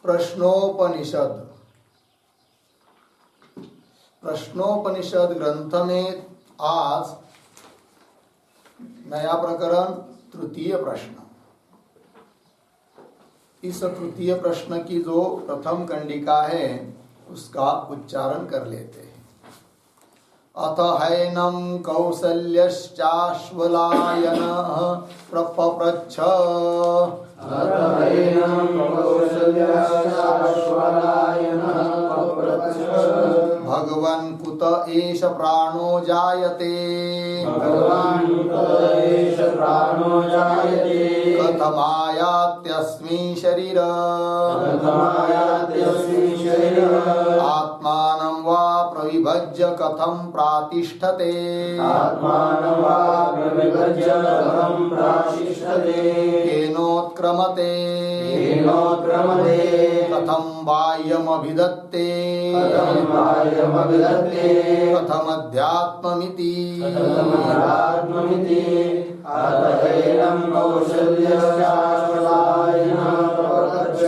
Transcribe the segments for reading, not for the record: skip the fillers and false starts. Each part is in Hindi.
प्रश्नोपनिषद ग्रंथ में आज नया प्रकरण तृतीय प्रश्न। इस तृतीय प्रश्न की जो प्रथम कंडिका है उसका उच्चारण कर लेते हैं। अथ हैनं कौसल्यश्चाश्वलायनः प्रपप्रच्छ भगवन् कुत एष प्राणो जायते कथमायात्यस्मिन् शरीर आत्मानं वा प्रविभज्य कथं प्रातिष्ठते केनोत्क्रमते कथं बाह्यमभिधत्ते कथमध्यात्ममिति अतएनं कौसल्यश्चाश्वलायनः प्रपप्रच्छ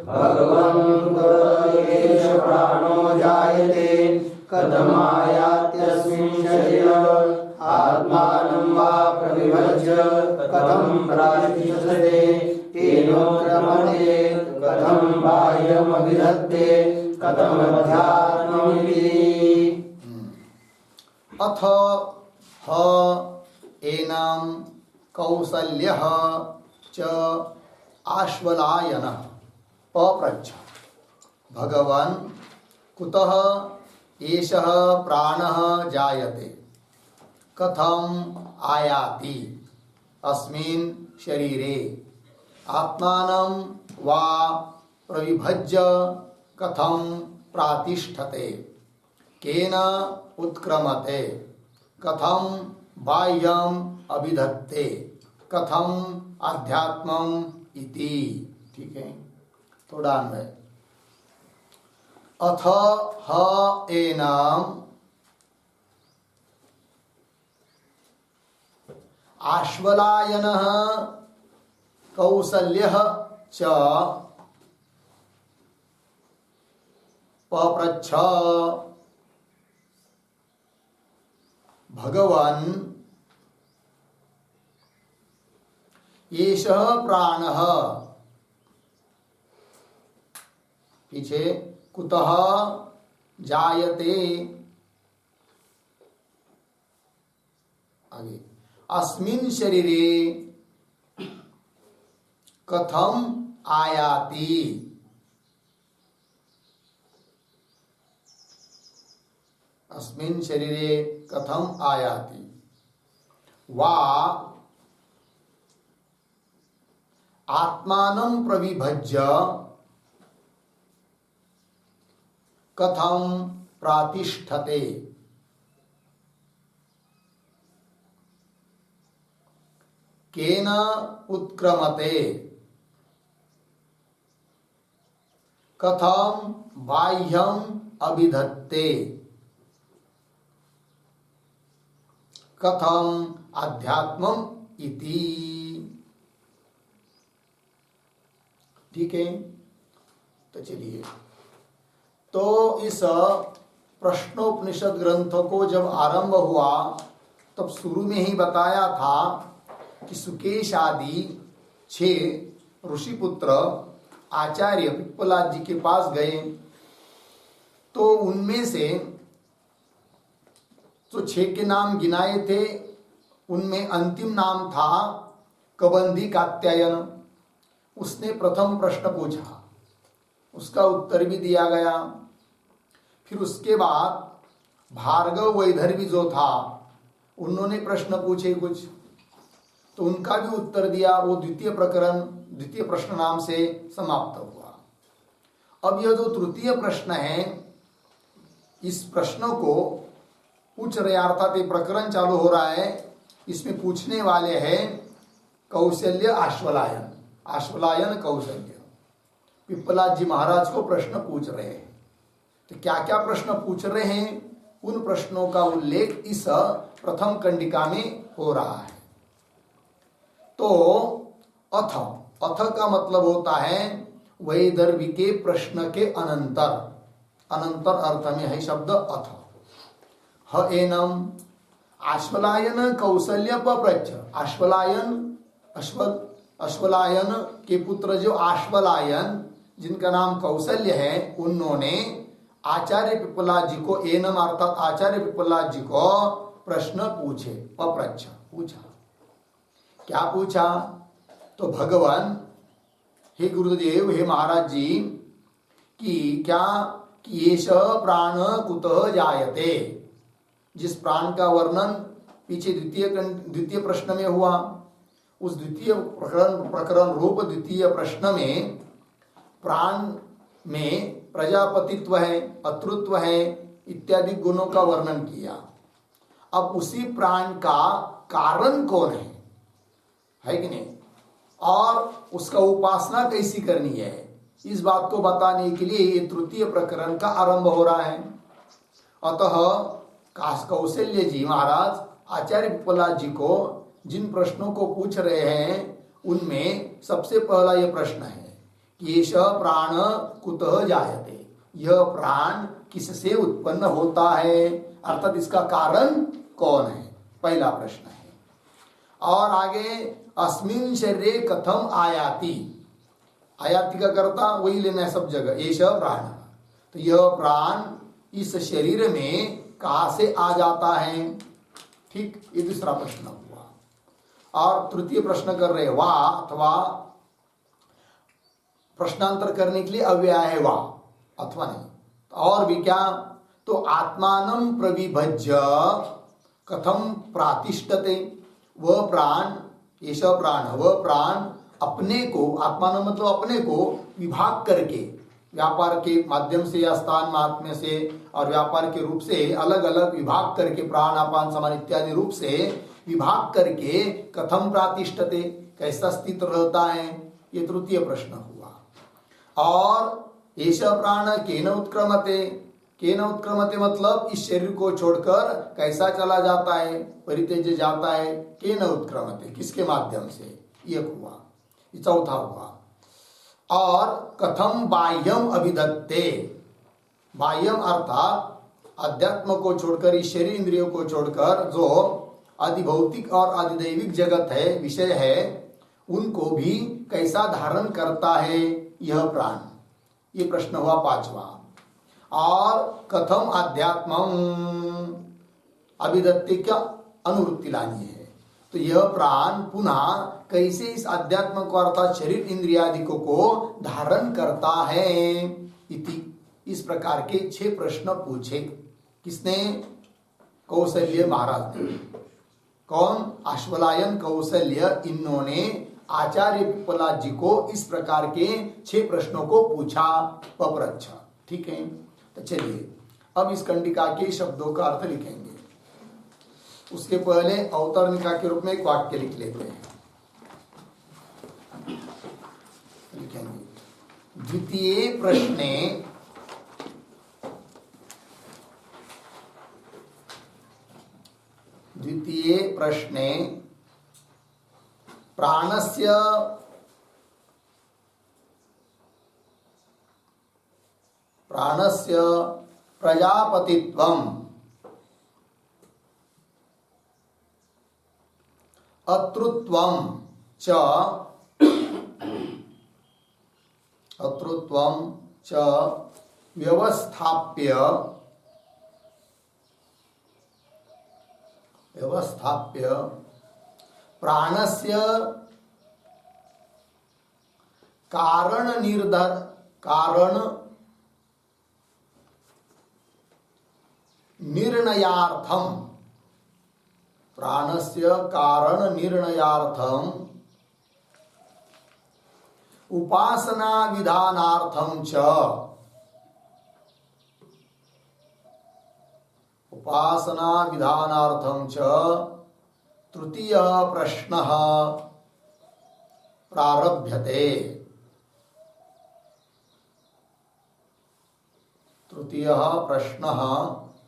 भगवन् एष प्राणो जायते कथमायात्यस्मिन् शरीरम् आत्मानं वा प्रविभज्य कथं प्रातिष्ठते केनोत्क्रमते कथं बाह्यमभिधत्ते कथमध्यात्ममिति। अथ ह एनं कौसल्यः च आश्वलायनः पप्रच्छ भगवन् कुतः एषः प्राणः जायते कथं आयाति अस्मिन् शरीरे आत्मानं वा प्रविभज्य कथं प्रातिष्ठते केन उत्क्रमते कथं बाह्यम अभिधत्ते कथम अध्यात्मम इति। ठीक है, थोड़ा अन्वय। अथ ह एनाम आश्वलायनः कौसल्यः च पप्रच्छ भगवन् एषः प्राणः पीछे कुतः जायते आगे अस्मिन् शरीरे कथम आयाति अस्मिन् शरीरे कथम आयाति वा आत्मानं प्रविभज्य कथम प्रातिष्ठते केन उत्क्रमते कथम बाह्यम अभिधत्ते कथम अध्यात्मम इति। ठीक है, तो चलिए, तो इस प्रश्नोपनिषद ग्रंथ को जब आरंभ हुआ तब शुरू में ही बताया था कि सुकेश आदि 6 ऋषिपुत्र आचार्य पिप्पलाद जी के पास गए, तो उनमें से जो 6 के नाम गिनाए थे उनमें अंतिम नाम था कबंधी कात्यायन। उसने प्रथम प्रश्न पूछा, उसका उत्तर भी दिया गया। फिर उसके बाद भार्गव वैधर्वी जो था उन्होंने प्रश्न पूछे कुछ, तो उनका भी उत्तर दिया। वो द्वितीय प्रश्न नाम से समाप्त हुआ। अब यह जो तृतीय प्रश्न है, इस प्रश्न को पूछ रहे, अर्थात ये प्रकरण चालू हो रहा है, इसमें पूछने वाले हैं कौशल्य आश्वलायन कौशल्य। पिप्पलाद जी महाराज को प्रश्न पूछ रहे हैं। तो क्या क्या प्रश्न पूछ रहे हैं, उन प्रश्नों का उल्लेख इस प्रथम कंडिका में हो रहा है। तो अथ का मतलब होता है वैदर्भिके प्रश्न के अनंतर, अनंतर अर्थ में है शब्द अथ। ह एनम आश्वलायन कौशल्य पप्रच्छ, आश्वलायन अश्वलायन के पुत्र जो आश्वलायन जिनका नाम कौशल्य है, उन्होंने आचार्य पिप्पलाद जी को, एनम अर्थात आचार्य पिप्पलाद जी को प्रश्न पूछे, पप्रच्छ पूछा। क्या पूछा? तो भगवान, हे गुरुदेव, हे महाराज जी, कि क्या कि येष प्राण कुतः जायते, जिस प्राण का वर्णन पीछे द्वितीय प्रश्न में हुआ, उस द्वितीय प्रकरण रूप द्वितीय प्रश्न में प्राण में प्रजापतित्व है, अतृत्व है इत्यादि गुणों का वर्णन किया। अब उसी प्राण का कारण कौन है कि नहीं, और उसका उपासना कैसी करनी है, इस बात को बताने के लिए ये तृतीय प्रकरण का आरंभ हो रहा है। अतः कौशल्य जी महाराज आचार्य पिप्पलाद जी को जिन प्रश्नों को पूछ रहे हैं, उनमें सबसे पहला यह प्रश्न है कि येष प्राण कुतः जायते, यह प्राण किससे उत्पन्न होता है, अर्थात इसका कारण कौन है, पहला प्रश्न है। और आगे अस्मिन् शरीरे कथम आयाति, आयाति का कर्ता वही लेना है सब जगह, येष प्राण, तो यह प्राण इस शरीर में कहां से आ जाता है, ठीक, ये दूसरा प्रश्न हुआ। और तृतीय प्रश्न कर रहे वा, अथवा प्रश्नांतर करने के लिए अव्यय है वा, अथवा नहीं, और भी क्या, तो आत्मानं प्रविभज्य कथम प्रातिष्ठते, वह प्राण, येष प्राण, वह प्राण अपने को, आत्मानं मतलब अपने को विभाग करके, व्यापार के माध्यम से या स्थान महात्म्य से और व्यापार के रूप से अलग अलग विभाग करके, प्राण अपान समान इत्यादि रूप से विभाग करके कथम प्रातिष्ठते, कैसा स्थित रहता है, ये तृतीय प्रश्न हुआ। और येष प्राण केन उत्क्रमते, केन उत्क्रमते मतलब इस शरीर को छोड़कर कैसा चला जाता है, परित्यज्य जाता है, केन उत्क्रमते किसके माध्यम से, ये हुआ, ये चौथा हुआ। और कथम बाह्यम अभिधत्ते, बाह्यम अर्थात अध्यात्म को छोड़कर, इस शरीर इंद्रियों को छोड़कर जो अधिभौतिक और अधिदैविक जगत है, विषय है, उनको भी कैसा धारण करता है यह प्राण, ये प्रश्न हुआ पांचवा। और कथम अध्यात्मम अभिधत्ते, क्या अनुवृत्ति लानी है, तो यह प्राण पुनः कैसे इस अध्यात्म को अर्थात शरीर इंद्रियादिकों को धारण करता है इति, इस प्रकार के 6 प्रश्न पूछे। किसने? कौशल्य महाराज ने। कौन? आश्वलायन कौशल्य, इन्होंने आचार्य पिप्पलाद जी को इस प्रकार के 6 प्रश्नों को पूछा, पप्रच्छ, ठीक है। तो चलिए अब इस कंडिका के शब्दों का अर्थ लिखेंगे। उसके पहले अवतरणिका के रूप में एक वाक्य लिख लेते हैं, लिखेंगे। द्वितीय प्रश्ने प्राणस्य प्रजापतित्वम अतृत्वं च व्यवस्थाप्य प्राणस्य कारण निर्णयार्थम, प्राणस्य कारण निर्णयार्थम उपासना विधानार्थम च तृतीय प्रश्नः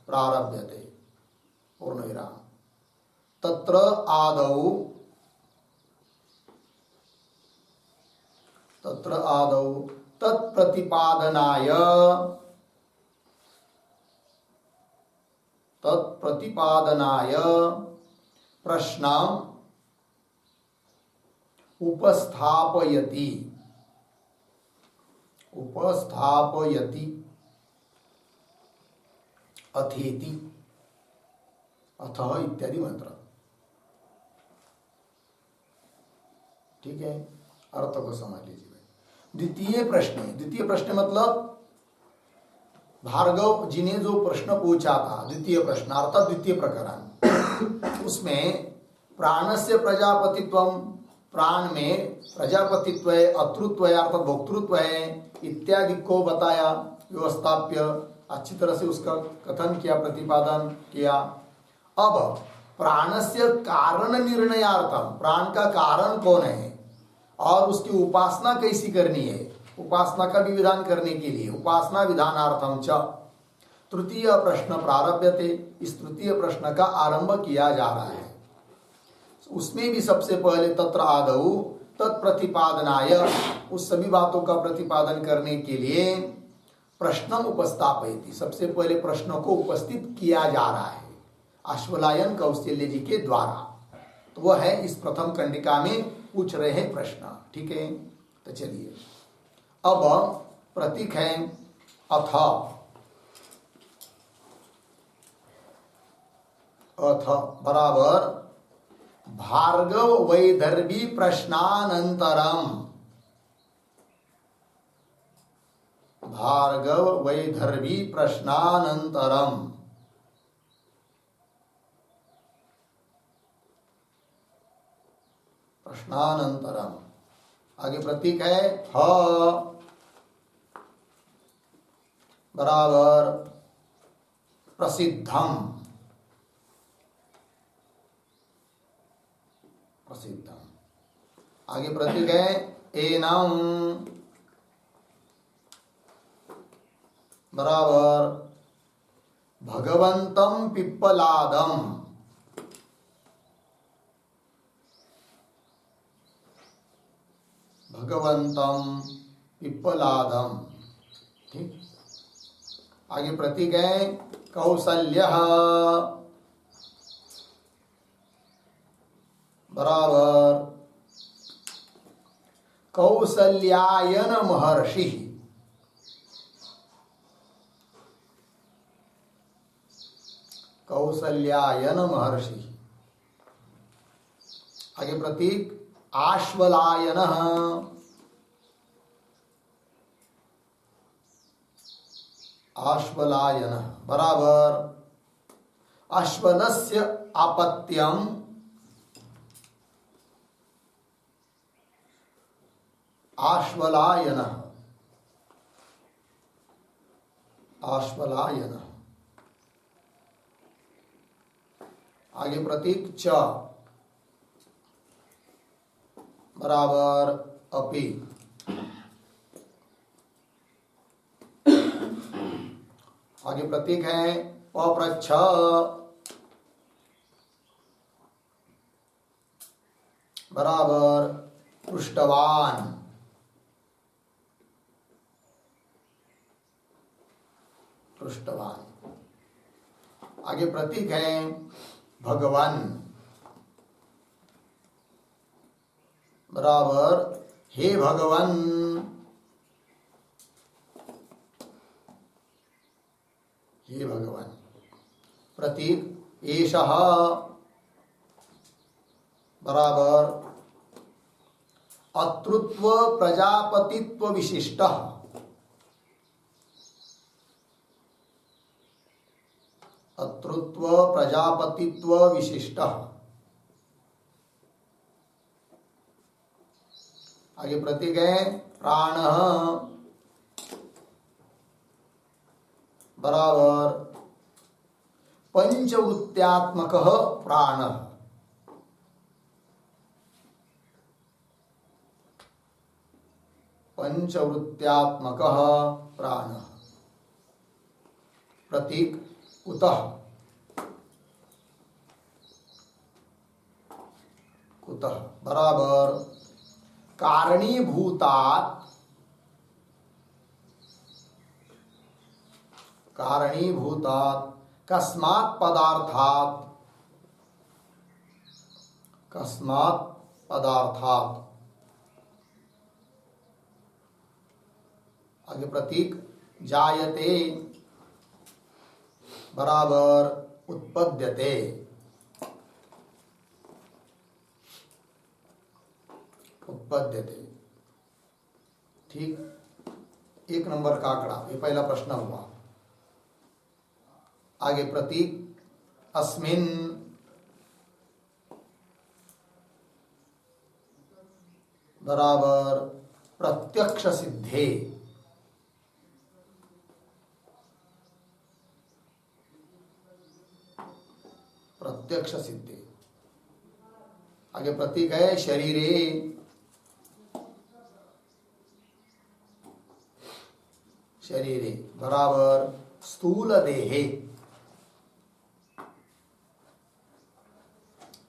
प्रारभ्यते। पूर्णविराम। तत्र आदौ तत्प्रतिपादनाय प्रश्न उपस्थापयति अथेति अथ इत्यादि मंत्र। ठीक है, अर्थ को समझ लीजिए। द्वितीय प्रश्न मतलब भार्गव जी ने जो प्रश्न पूछा था, द्वितीय प्रश्न अर्थात द्वितीय प्रकरण, उसमें प्राणस्य प्रजापतित्व, प्राण में प्रजापतित्व है, अतृत्व है अर्थात भोक्तृत्व है इत्यादि को बताया, व्यवस्थाप्य अच्छी तरह से उसका कथन किया, प्रतिपादन किया। अब प्राणस्य कारण निर्णयार्थम, प्राण का कारण कौन है और उसकी उपासना कैसी करनी है, उपासना का भी विधान करने के लिए उपासना विधानार्थम च तृतीय प्रश्न प्रारभ्यते, इस तृतीय प्रश्न का आरंभ किया जा रहा है। उसमें भी सबसे पहले तत्र आदौ तत्प्रतिपादनाय, उस सभी बातों का प्रतिपादन करने के लिए प्रश्न उपस्थापयति, सबसे पहले प्रश्न को उपस्थित किया जा रहा है अश्वलायन कौशल्य जी के द्वारा। तो वह है इस प्रथम कंडिका में पूछ रहे हैं प्रश्न। ठीक है, तो चलिए अब प्रतीक है अथ। अथ बराबर भार्गव वैदर्भी प्रश्नानंतरम, भार्गव वैदर्भी प्रश्नानंतरम, प्रश्नानंतरम आगे प्रतीक है ह बराबर प्रसिद्धम, प्रसिद्धम आगे प्रतीक है एनम बराबर भगवंतम पिप्पलादम, भगवंतम पिप्पलादम। ठीक, आगे प्रतीक है कौसल्य बराबर कौसल्यायन महर्षि, कौसल्यायन महर्षि। आगे प्रतीक आश्वलायन, आश्वलायन बराबर अश्वनस्य आपत्यम, आश्वलायन, आश्वलायन। आगे प्रतीक च बराबर अपि, आगे प्रतीक है पप्रच्छ बराबर पृष्ठवान, पृष्ठवान। आगे प्रतीक है भगवान बराबर हे भगवान, हे भगवान। प्रतीक एषः बराबर अतृत्व प्रजापतित्व विशिष्टः, अतृत्व प्रजापतित्व विशिष्टः। आगे प्रतीक है प्राण बराबर पंचवृत्त्यात्मक प्राण, पंचवृत्त्यात्मक प्राण। प्रतीक कुतः, कुतः बराबर कारणीभूतात्, कारणीभूतात् कस्मात् पदार्थात्। आगे प्रतीक जायते बराबर उत्पद्यते। उत्पद्यते, ठीक। 1 नंबर का आंकड़ा, ये पहला प्रश्न हुआ। आगे प्रतीक अस्मिन् बराबर प्रत्यक्ष सिद्धे। प्रत्यक्ष सिद्धे। आगे प्रतीक है शरीरे। शरीरे बराबर स्थूल देहे।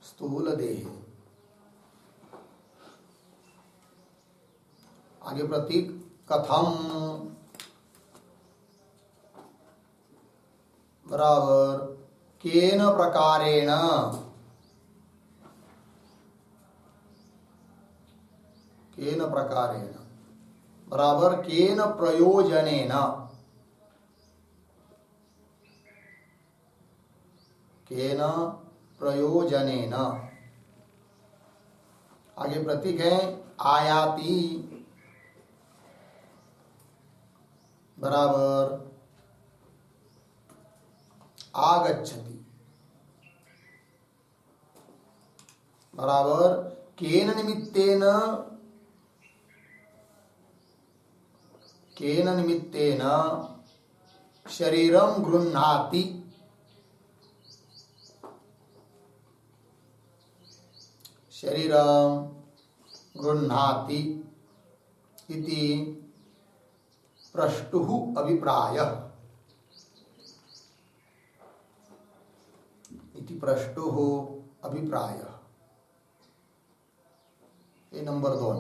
स्थूल देहे। आगे प्रतीक कथम बराबर केन प्रकारेण। केन प्रकारेण बराबर केन प्रयोजनेन। केन प्रयोजनेन। आगे प्रतीक है आयाति बराबर आगच्छति। बराबर केन निमित्तेन। केन निमित्तेन शरीरं गृह्णाति। शरीरं गृह्णाति इति प्रष्टुः अभिप्रायः। इति प्रष्टुः अभिप्रायः। ये नंबर 2,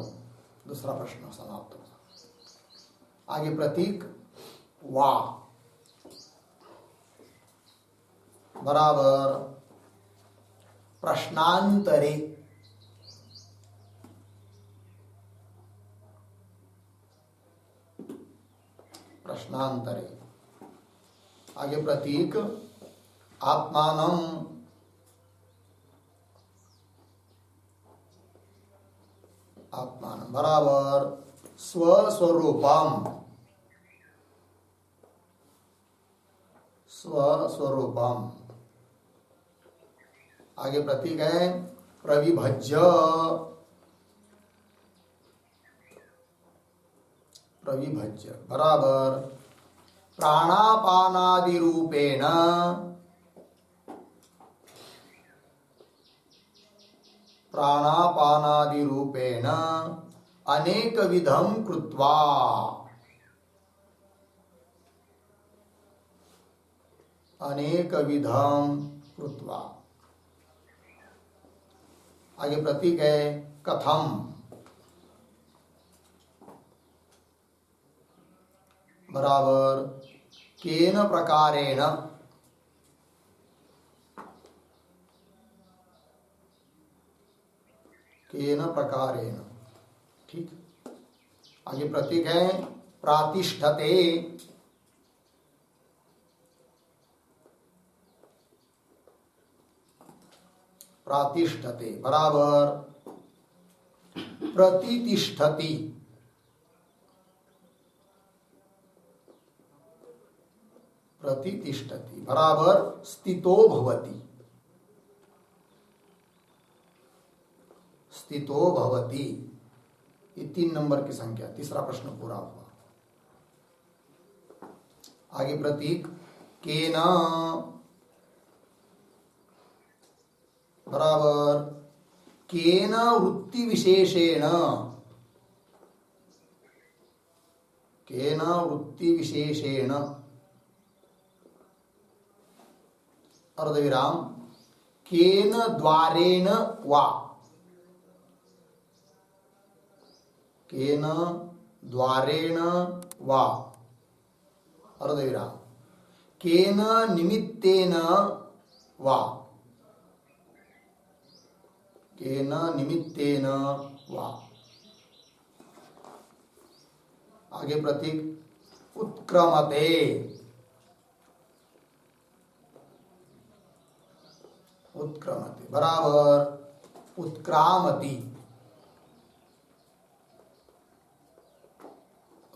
दूसरा प्रश्न समाप्त होगा। आगे प्रतीक वा बराबर प्रश्नांतरे। प्रश्नांतरे। आगे प्रतीक आत्मानं। आत्मानं बराबर स्वस्वरूपम। स्वस्वरूपम। आगे प्रतीक है प्रविभज्य। प्रविभज्य बराबर प्राणापानादि रूपेण। प्राणापानादि रूपेण अनेक विधम कृत्वा। अनेक विधम कृत्वा। आगे प्रतीक है कथम बराबर केन प्रकारेण। केन प्रकारेण, ठीक। आगे प्रतीक है प्रातिष्ठते। प्रातिष्ठते बराबर प्रतितिष्ठति। प्रतितिष्ठति बराबर स्थितो भवति। स्थितो भवति। ये 3 नंबर की संख्या, तीसरा प्रश्न पूरा हुआ। आगे प्रतीक केन बराबर केन वृत्ति विशेषेण। केन वृत्ति विशेषेण अर्धविराम केन द्वारेण वा। केन द्वारेण वा अर्धविराम केन निमित्तेन वा, केन निमित्तेन वा। आगे प्रतीक उत्क्रमते, उत्क्रमते बराबर उत्क्रामति,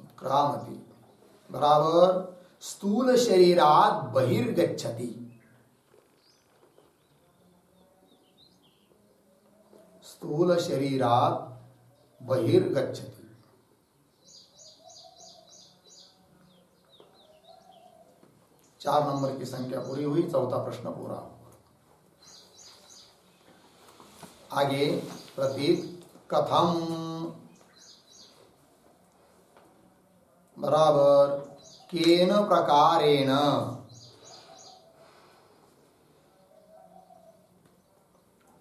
उत्क्रामति बराबर स्थूल शरीरात बहिर्गच्छति, स्थूल शरीरात बहिर्गच्छति। 4 नंबर की संख्या पूरी हुई, चौथा प्रश्न पूरा हुआ। आगे प्रतीक कथम बराबर केन प्रकारेण,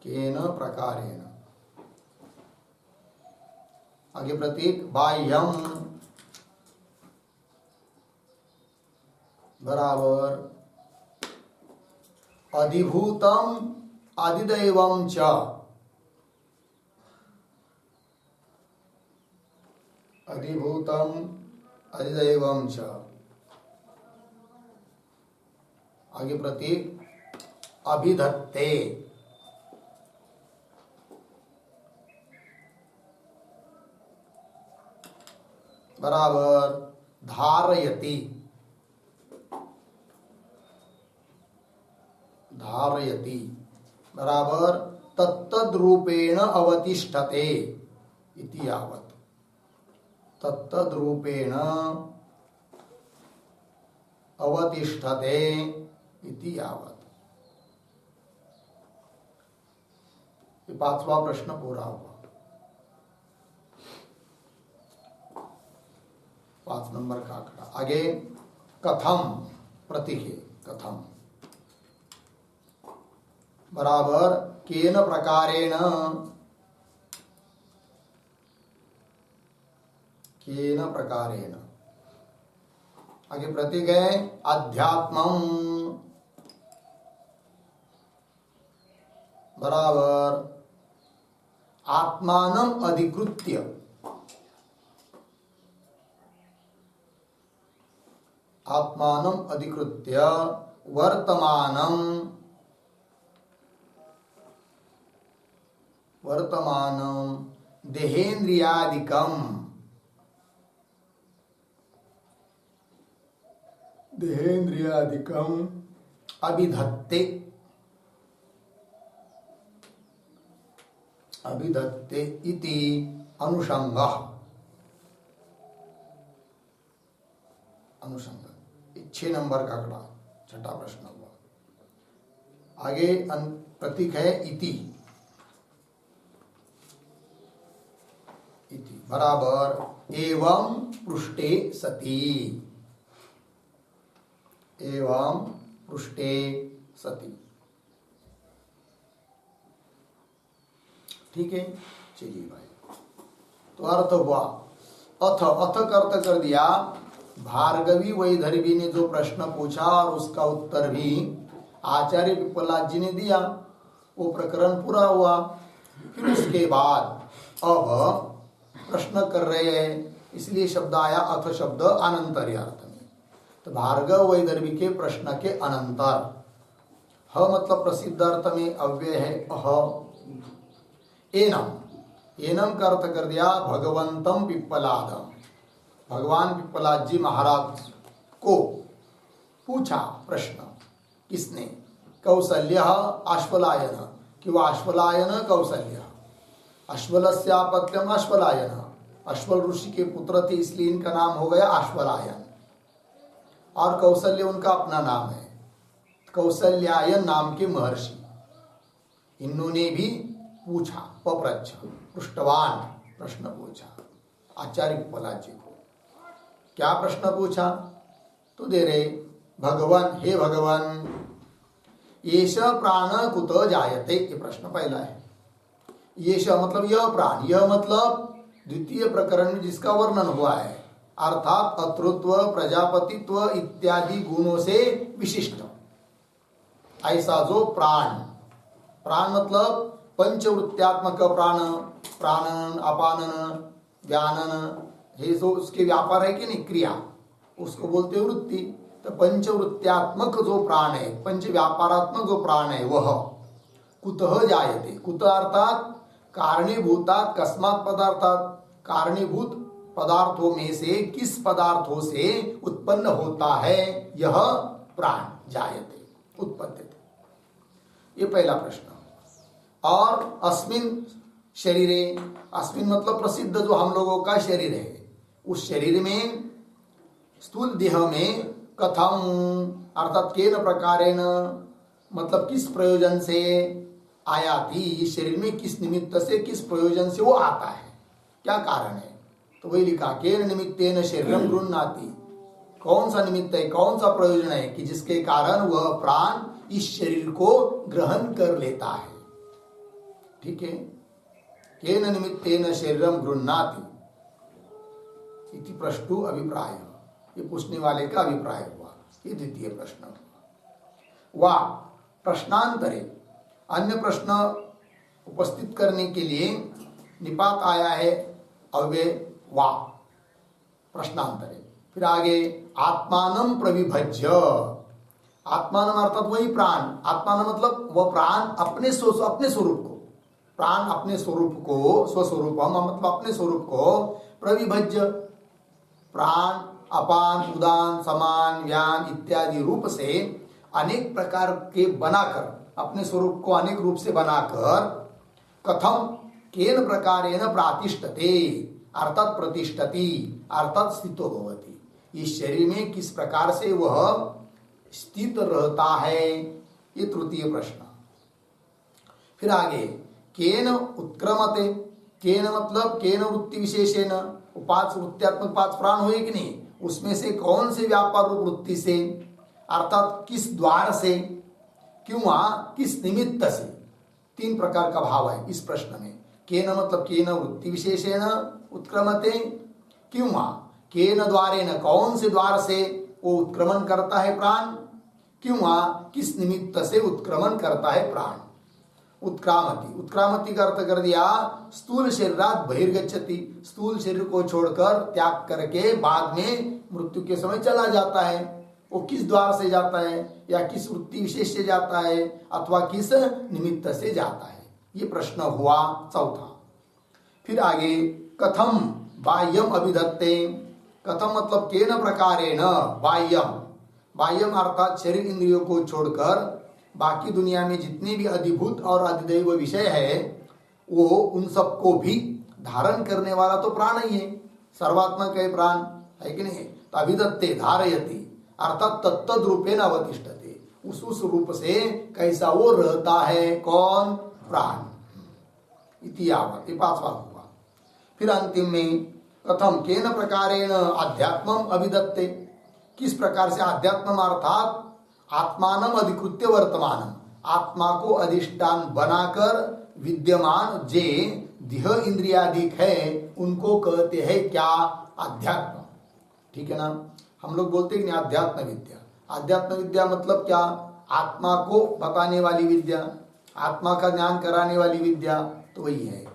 केन प्रकारेण। आगे प्रतीक बाह्यम बराबर अधिभूतम अधिदैवम च, अधिभूतम अधिदैवम च। आगे प्रतीक अभिधत्ते बराबर धारयति, धारयति बराबर तत्तद्रूपेण अवतिष्ठते इति यावत्, तत्तद्रूपेण अवतिष्ठते इति यावत्। ये 5वां प्रश्न पूरा हुआ। 5 नंबर का आंकड़ा। आगे कथम प्रतीक है, कथम बराबर केन प्रकारेण, केन प्रकारेण। आगे प्रतीक है अध्यात्मम बराबर आत्मानं अधिकृत्य, आत्मानं अधिकृत्य वर्तमानं, वर्तमानं देहेन्द्रियादिकं, देहेन्द्रियादिकं अभिधत्ते, अभिधत्ते इति अनुषंगः, अनुषंग। 6 नंबर का आंकड़ा, छठा प्रश्न हुआ। आगे प्रतीक है इति, इति बराबर एवं पृष्ठे सति, एवं पृष्ठे सति। ठीक है, चलिए भाई। तो अर्थ हुआ अथ, अथ का अर्थ कर दिया भार्गवी वैदर्भी ने जो प्रश्न पूछा और उसका उत्तर भी आचार्य पिप्पलाद जी ने दिया, वो प्रकरण पूरा हुआ। फिर उसके बाद अब प्रश्न कर रहे हैं, इसलिए शब्द आया अथ शब्द अनंतर्य अर्थ में। तो भार्गव वैदर्भी के प्रश्न के अनंतर, ह मतलब प्रसिद्ध अर्थ में अव्यय है अह, एनम, एनम का अर्थ कर दिया भगवंतम पिप्पलादम, भगवान पिप्पलाद जी महाराज को पूछा प्रश्न। किसने? कौसल्य आश्वलायन, कि वह आश्वलायन कौसल्य, अश्वलस्यापत्यम अश्वलायन, अश्वल ऋषि के पुत्र थे इसलिए इनका नाम हो गया आश्वलायन, और कौसल्य उनका अपना नाम है। कौसल्यायन नाम के महर्षि, इन्होंने भी पूछा, पप्रच्छ पृष्ठवान प्रश्न पूछा आचार्य पिप्पलाद जी को। क्या प्रश्न पूछा? तो दे रहे भगवान, हे भगवान येष प्राण कुत जायते, ये प्रश्न पहला है। येष मतलब यह प्राण, यह मतलब द्वितीय प्रकरण में जिसका वर्णन हुआ है अर्थात अतृत्व, प्रजापतित्व इत्यादि गुणों से विशिष्ट ऐसा जो प्राण, प्राण मतलब पंचवृत्त्यात्मक प्राण, प्राणन, अपानन, व्यानन, हे जो उसके व्यापार है कि नहीं, क्रिया, उसको बोलते हैं वृत्ति। तो पंचवृत्त्यात्मक जो प्राण है, पंच व्यापारात्मक जो प्राण है, वह कुतः जायते, कुतः अर्थात कारणीभूतात्, कस्मात् पदार्थात्, कारणीभूत पदार्थों में से किस पदार्थों से उत्पन्न होता है यह प्राण, जायते, उत्पत्ति। ये पहला प्रश्न। और अस्मिन शरीरे, अस्मिन मतलब प्रसिद्ध जो हम लोगों का शरीर है, उस शरीर में, स्थूल देह में, कथम अर्थात केन प्रकारेण मतलब किस प्रयोजन से, आयाति, इस शरीर में किस निमित्त से, किस प्रयोजन से वो आता है, क्या कारण है। तो वही लिखा, केन निमित्तेन शरीरम गृह्णाति, कौन सा निमित्त है, कौन सा प्रयोजन है कि जिसके कारण वह प्राण इस शरीर को ग्रहण कर लेता है। ठीक है, केन निमित्तेन शरीरम गृह्णाति इति प्रश्नु अभिप्राय, ये पूछने वाले का अभिप्राय हुआ। ये द्वितीय प्रश्न हुआ। वा प्रश्नांतरे, अन्य प्रश्न उपस्थित करने के लिए निपात आया है अव्यय वा, प्रश्नांतरे। फिर आगे आत्मानं प्रविभज्य, आत्मानं अर्थात वही प्राण, आत्मानं मतलब वह प्राण अपने स्वरूप को, प्राण अपने स्वरूप को, स्वस्वरूपम मतलब अपने स्वरूप को, प्रविभज्य प्राण अपान, उदान, समान, व्यान इत्यादि रूप से अनेक प्रकार के बनाकर, अपने स्वरूप को अनेक रूप से बनाकर, कथम केन प्रकारेण प्रातिष्ठते अर्थात प्रतिष्ठति अर्थात स्थितो भवति, इस शरीर में किस प्रकार से वह स्थित रहता है। ये तृतीय प्रश्न। फिर आगे केन उत्क्रमते, केन मतलब केन वृत्ति विशेषेण, पांच वृत्त्यात्मक पांच प्राण हुए कि नहीं, उसमें से कौन से व्यापार रूप वृत्ति से, अर्थात किस द्वार से, क्यों किस निमित्त से, तीन प्रकार का भाव है इस प्रश्न में। केन मतलब केन वृत्ति विशेषेण उत्क्रमते, क्यों केन द्वारेण कौन से द्वार से वो उत्क्रमण करता है प्राण, क्यों किस निमित्त से उत्क्रमण करता है प्राण। उत्क्रामति, उत्क्रामति का अर्थ कर दिया स्थूल शरीरात बहिर्गच्छति, स्थूल शरीर को छोड़कर त्याग करके बाद में मृत्यु के समय चला जाता है। वो किस द्वार से जाता है, या किस वृत्ति विशेष से जाता है, अथवा किस निमित्त से जाता है, ये प्रश्न हुआ चौथा। फिर आगे कथम बाह्यम अभिधत्ते, कथम मतलब केन प्रकारेण बाह्यम, बाह्यम अर्थात शरीर इंद्रियों को छोड़कर बाकी दुनिया में जितने भी अधिभूत और अधिदैव विषय है, वो उन सबको भी धारण करने वाला तो प्राण ही है, सर्वात्मक है प्राण, है कि नहीं। तो अभिदत्ते धारयति अर्थात तत्तद रूपेण अवतिष्ठते, उस रूप से कैसा वो रहता है, कौन, प्राण। इति यावत्, ये पांचवा हुआ। फिर अंतिम में कथम केन प्रकारेण अध्यात्मम अभिदत्ते, किस प्रकार से अध्यात्म अर्थात आत्मानम अधिकृत्य वर्तमानम, आत्मा को अधिष्ठान बनाकर विद्यमान जे देह इंद्रियादिक है उनको कहते हैं क्या, अध्यात्म। ठीक है ना, हम लोग बोलते हैं कि अध्यात्म विद्या, अध्यात्म विद्या मतलब क्या, आत्मा को बताने वाली विद्या, आत्मा का ज्ञान कराने वाली विद्या, तो वही है।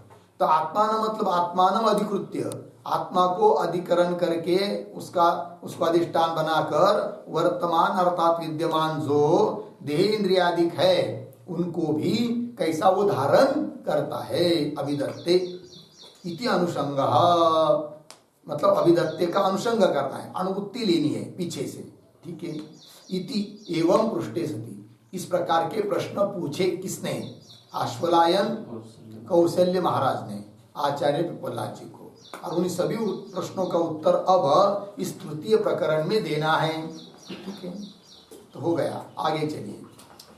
तो आत्मान मतलब आत्मानम अधिकृत्य, आत्मा को अधिकरण करके उसको अधिष्ठान बनाकर वर्तमान अर्थात विद्यमान जो देह इंद्रियादिक है उनको भी कैसा वो धारण करता है, अभिदत्ते इति अनुषंग, मतलब अभिदत्ते का अनुषंग करना है, अनुभूति लेनी है पीछे से। ठीक है, इति एवं पृष्ठे सति, इस प्रकार के प्रश्न पूछे किसने, आश्वलायन कौशल्य महाराज ने आचार्य पिपलाद जी को, और उन सभी प्रश्नों का उत्तर अब इस तृतीय प्रकरण में देना है। ठीक है, तो हो गया। आगे चलिए,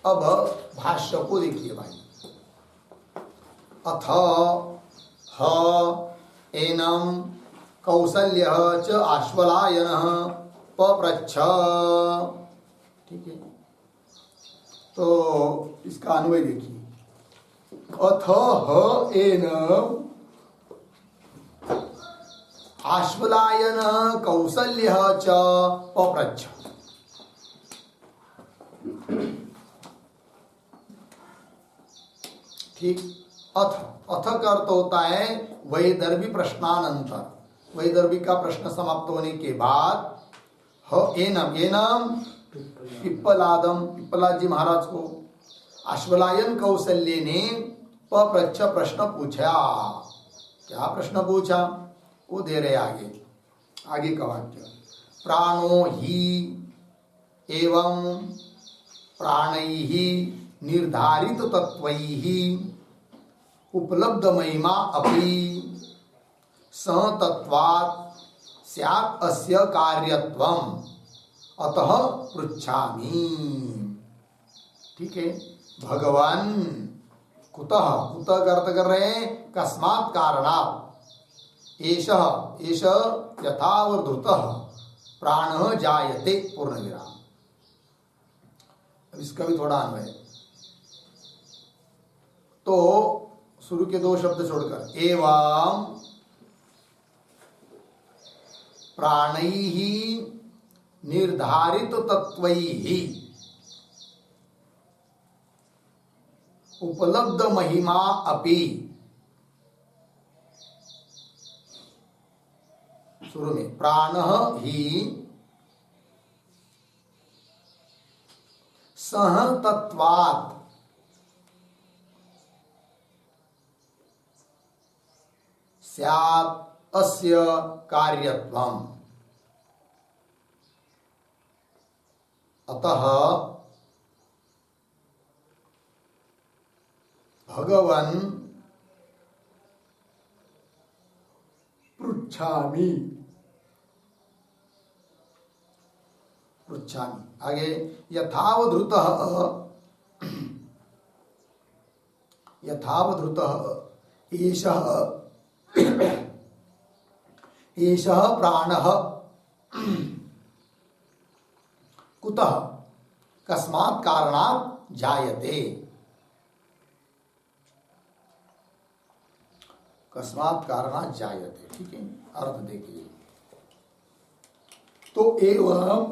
अब भाष्य को देखिए भाई। अथ ह एनम कौशल्य च आश्वलायन पप्रच्छ। ठीक है, तो इसका अन्वय देखिए। अथ ह एनम आश्वलायन कौसल्य च पप्रच्छ। ठीक। अथ अथ का अर्थ होता है वैदर्भी प्रश्नानंतर। वैदर्भी का प्रश्न समाप्त होने के बाद एनम एनम पिप्पलादम, पिप्पलाद जी महाराज को आश्वलायन कौशल्य ने पप्रच्छ प्रश्न पूछा। क्या प्रश्न पूछा वो दे रहे आगे। आगे का वाक्य प्राणो ही एवं प्राणैः निर्धारित तत्वैः उपलब्ध महिमा अपि सहतत्वात् स्यात् अस्य कार्यत्वम् अतः पृच्छामि। ठीक है। भगवान कुतः, कुतः का अर्थ कर रहे हैं कस्मात् कारणात्, एषः एष यथावधृतः प्राणः जायते पूर्ण विराम। इसका भी थोड़ा अन्वय। तो शुरू के दो शब्द छोड़कर एवं प्राणैः निर्धारित तत्वैः उपलब्ध महिमा अपि। शुरू में प्राणः ही सह तत्वात् स्यात् अस्य कार्यत्वम् अतः भगवन् पृच्छामि। पृच्छामि आगे यथावधृतः यथावधृतः एषः एषः प्राणः कुतः कस्मात् कारणात् जायते। कस्मात् कारणात् जायते। ठीक है। अर्थ देखिए। तो एवं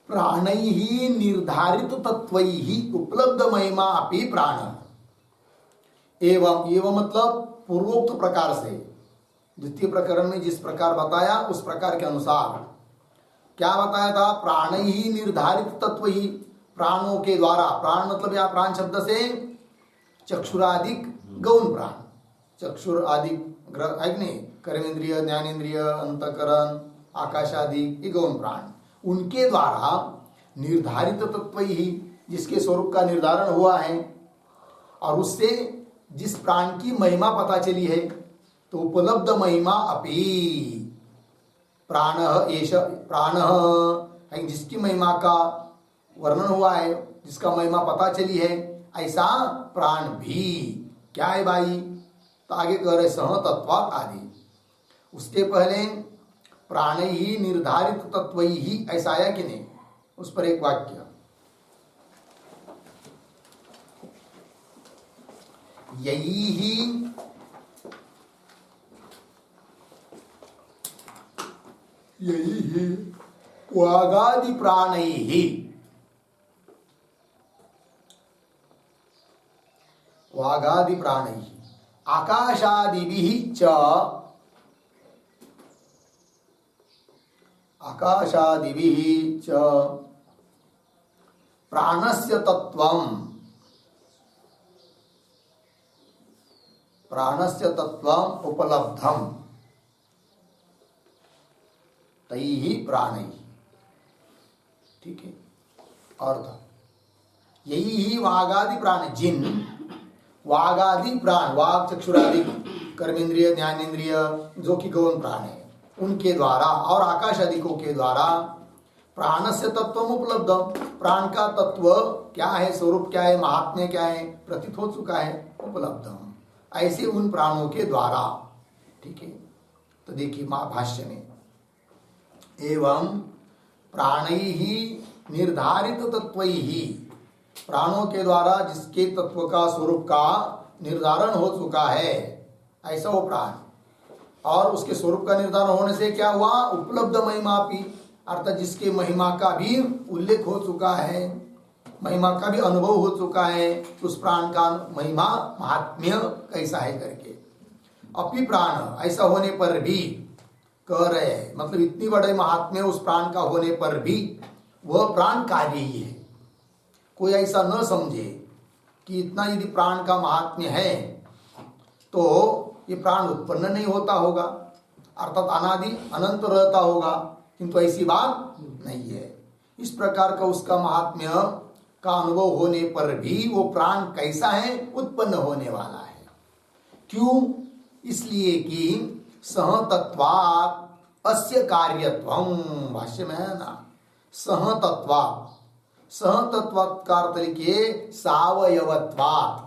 प्राणैः निर्धारित तत्वैः उपलब्ध महिमा अपि प्राण। एवं एवं मतलब पूर्वोक्त प्रकार से, द्वितीय प्रकरण में जिस प्रकार बताया उस प्रकार के अनुसार क्या बताया था। प्राणैः निर्धारित तत्वैः, प्राणों के द्वारा। प्राण मतलब या प्राण शब्द से चक्षुरादिक गौण प्राण, चक्षुर आदि ग्रह है कि नहीं, कर्मेंद्रिय, ज्ञानेन्द्रिय, अंतकरण, आकाश आदि ये गौण प्राण, उनके द्वारा निर्धारित तत्व ही जिसके स्वरूप का निर्धारण हुआ है और उससे जिस प्राण की महिमा पता चली है, तो उपलब्ध महिमा अपि प्राणः एष प्राणः है जिसकी महिमा का वर्णन हुआ है, जिसका महिमा पता चली है, ऐसा प्राण भी क्या है भाई। तो आगे कह रहे सह तत्वात् आदि। उसके पहले प्राण ही निर्धारित तत्व ही ऐसा आया कि नहीं, उस पर एक वाक्य यही ही वागादि प्राणैहि, वागादि प्राणैहि आकाशादिभिः च, आकाशादिभिः च प्राणस्य तत्वम्, प्राणस्य तत्वम् उपलब्धम् तैः प्राणैः। ठीक है। अर्थ यही ही वागादि प्राण, जिन वागादि प्राण, वाग चक्षुरादि कर्मेंद्रिय ज्ञानेन्द्रिय जो कि गौण प्राण है, उनके द्वारा और आकाश आदिकों के द्वारा प्राणस्य तत्व उपलब्ध, प्राण का तत्व क्या है, स्वरूप क्या है, महात्म्य क्या है, प्रतीत हो चुका है, उपलब्ध ऐसे उन प्राणों के द्वारा। ठीक है। तो देखिए भाष्य में एवं प्राणैः निर्धारित तत्वैः, प्राणों के द्वारा जिसके तत्व का स्वरूप का निर्धारण हो चुका है, ऐसा वो प्राण और उसके स्वरूप का निर्धारण होने से क्या हुआ, उपलब्ध महिमा भी, अर्थात जिसके महिमा का भी उल्लेख हो चुका है, महिमा का भी अनुभव हो चुका है, उस प्राण का महिमा महात्म्य कैसा है करके। अपि प्राण, ऐसा होने पर भी कह रहे हैं, मतलब इतनी बड़े महात्म्य उस प्राण का होने पर भी वह प्राण कार्य ही है। कोई ऐसा न समझे कि इतना यदि प्राण का महात्म्य है तो ये प्राण उत्पन्न नहीं होता होगा, अर्थात अनादि अनंत रहता होगा, किंतु ऐसी बात नहीं है। इस प्रकार का उसका महात्म्य का अनुभव होने पर भी वो प्राण कैसा है, उत्पन्न होने वाला है। क्यों? इसलिए कि सहतत्वात् अस्य कार्यत्वम, भाष्य में है ना, सहतत्वात्, सहतत्वात् का अर्थ लिखिए सावयवत्वात्।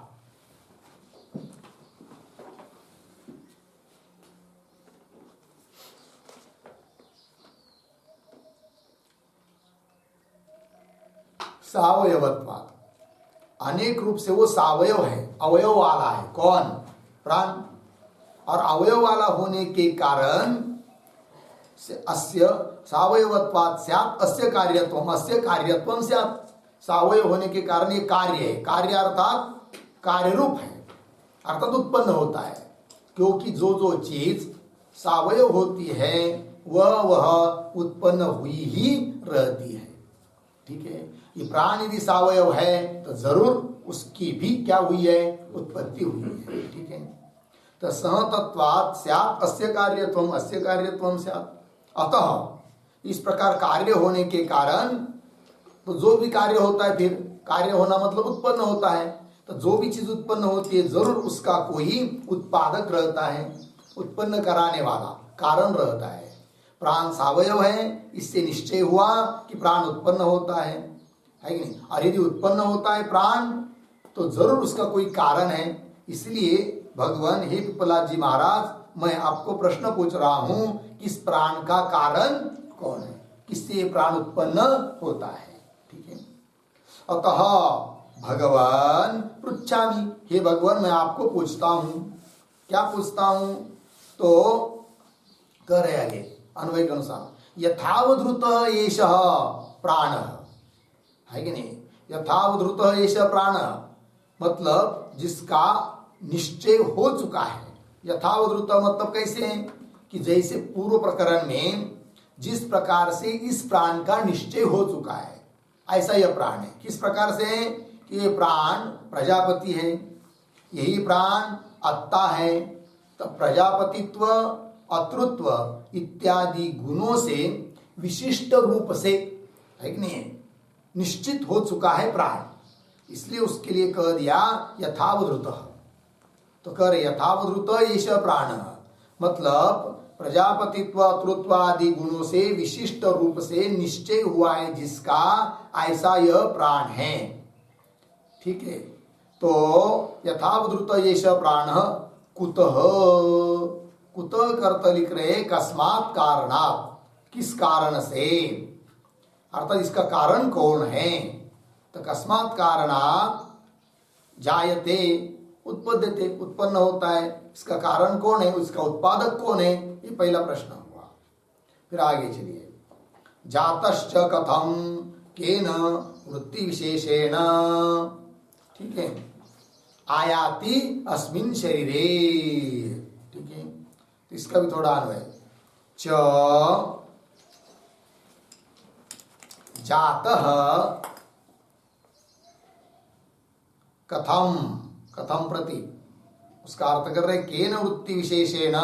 सावयवत्वात्, अनेक रूप से वो सावयव है, अवयव वाला है। कौन? प्राण। और अवयव वाला होने के कारण अस्य सावयवत्वात् स्यात् अस्य कार्यत्वम, अस्य कार्यत्वम स्यात्, सावयव होने के कारण ये कार्य है। कार्य अर्थात कार्य रूप है, अर्थात उत्पन्न होता है। क्योंकि जो जो चीज सावयव होती है वह उत्पन्न हुई ही रहती है। ठीक है, ये प्राण यदि सावयव है तो जरूर उसकी भी क्या हुई है, उत्पत्ति हुई है। ठीक है, तो सहतत्वात् स्यात् अस्य कार्यत्वम, अस्य कार्यत्वम स्यात्। अतः इस प्रकार कार्य होने के कारण तो जो भी कार्य होता है, फिर कार्य होना मतलब उत्पन्न होता है, तो जो भी चीज उत्पन्न होती है जरूर उसका कोई उत्पादक रहता है, उत्पन्न कराने वाला कारण रहता है। प्राण सावयव है, इससे निश्चय हुआ कि प्राण उत्पन्न होता है कि नहीं? और यदि उत्पन्न होता है प्राण तो जरूर उसका कोई कारण है। इसलिए भगवान, हे पिपलाद जी महाराज, मैं आपको प्रश्न पूछ रहा हूं कि इस प्राण का कारण कौन है, किससे प्राण उत्पन्न होता है। ठीक है, अतः भगवान पृच्छामि, हे भगवान मैं आपको पूछता हूं। क्या पूछता हूं? तो कह रहे आगे अन्वय के अनुसार, यथावधृत एषः प्राण है कि नहीं, यथावधृत एषः प्राण मतलब जिसका निश्चय हो चुका है। यथावधृत मतलब कैसे है कि जैसे पूर्व प्रकरण में जिस प्रकार से इस प्राण का निश्चय हो चुका है, ऐसा यह प्राण है। किस प्रकार से? कि ये प्राण प्रजापति है, यही प्राण अत्ता है। तो प्रजापतित्व, अतृत्व इत्यादि गुणों से विशिष्ट रूप से है कि नहीं निश्चित हो चुका है प्राण, इसलिए उसके लिए कह दिया यथावधृत। तो कह रहे यथावधृत एष प्राण मतलब प्रजापतित्व अतृत्व आदि गुणों से विशिष्ट रूप से निश्चय हुआ है जिसका, ऐसा यह प्राण है। ठीक है, तो यथावधृत एष प्राण कुतः, कुतः करते लिख रहे कस्मात् कारणात्, किस कारण से, अर्थात इसका कारण कौन है। तो कस्मात् कारणात् जायते उत्पद्यते, उत्पन्न होता है, इसका कारण कौन है, इसका उत्पादक कौन है, ये पहला प्रश्न हुआ। फिर आगे चलिए, जातश्च कथम केन वृत्ति विशेषेण, ठीक है, आयाति अस्मिन् शरीरे। ठीक है, इसका भी थोड़ा अन्वय, च जातः कथम, कथम प्रति, उसका अर्थ कर रहे केन वृत्ति विशेषेण,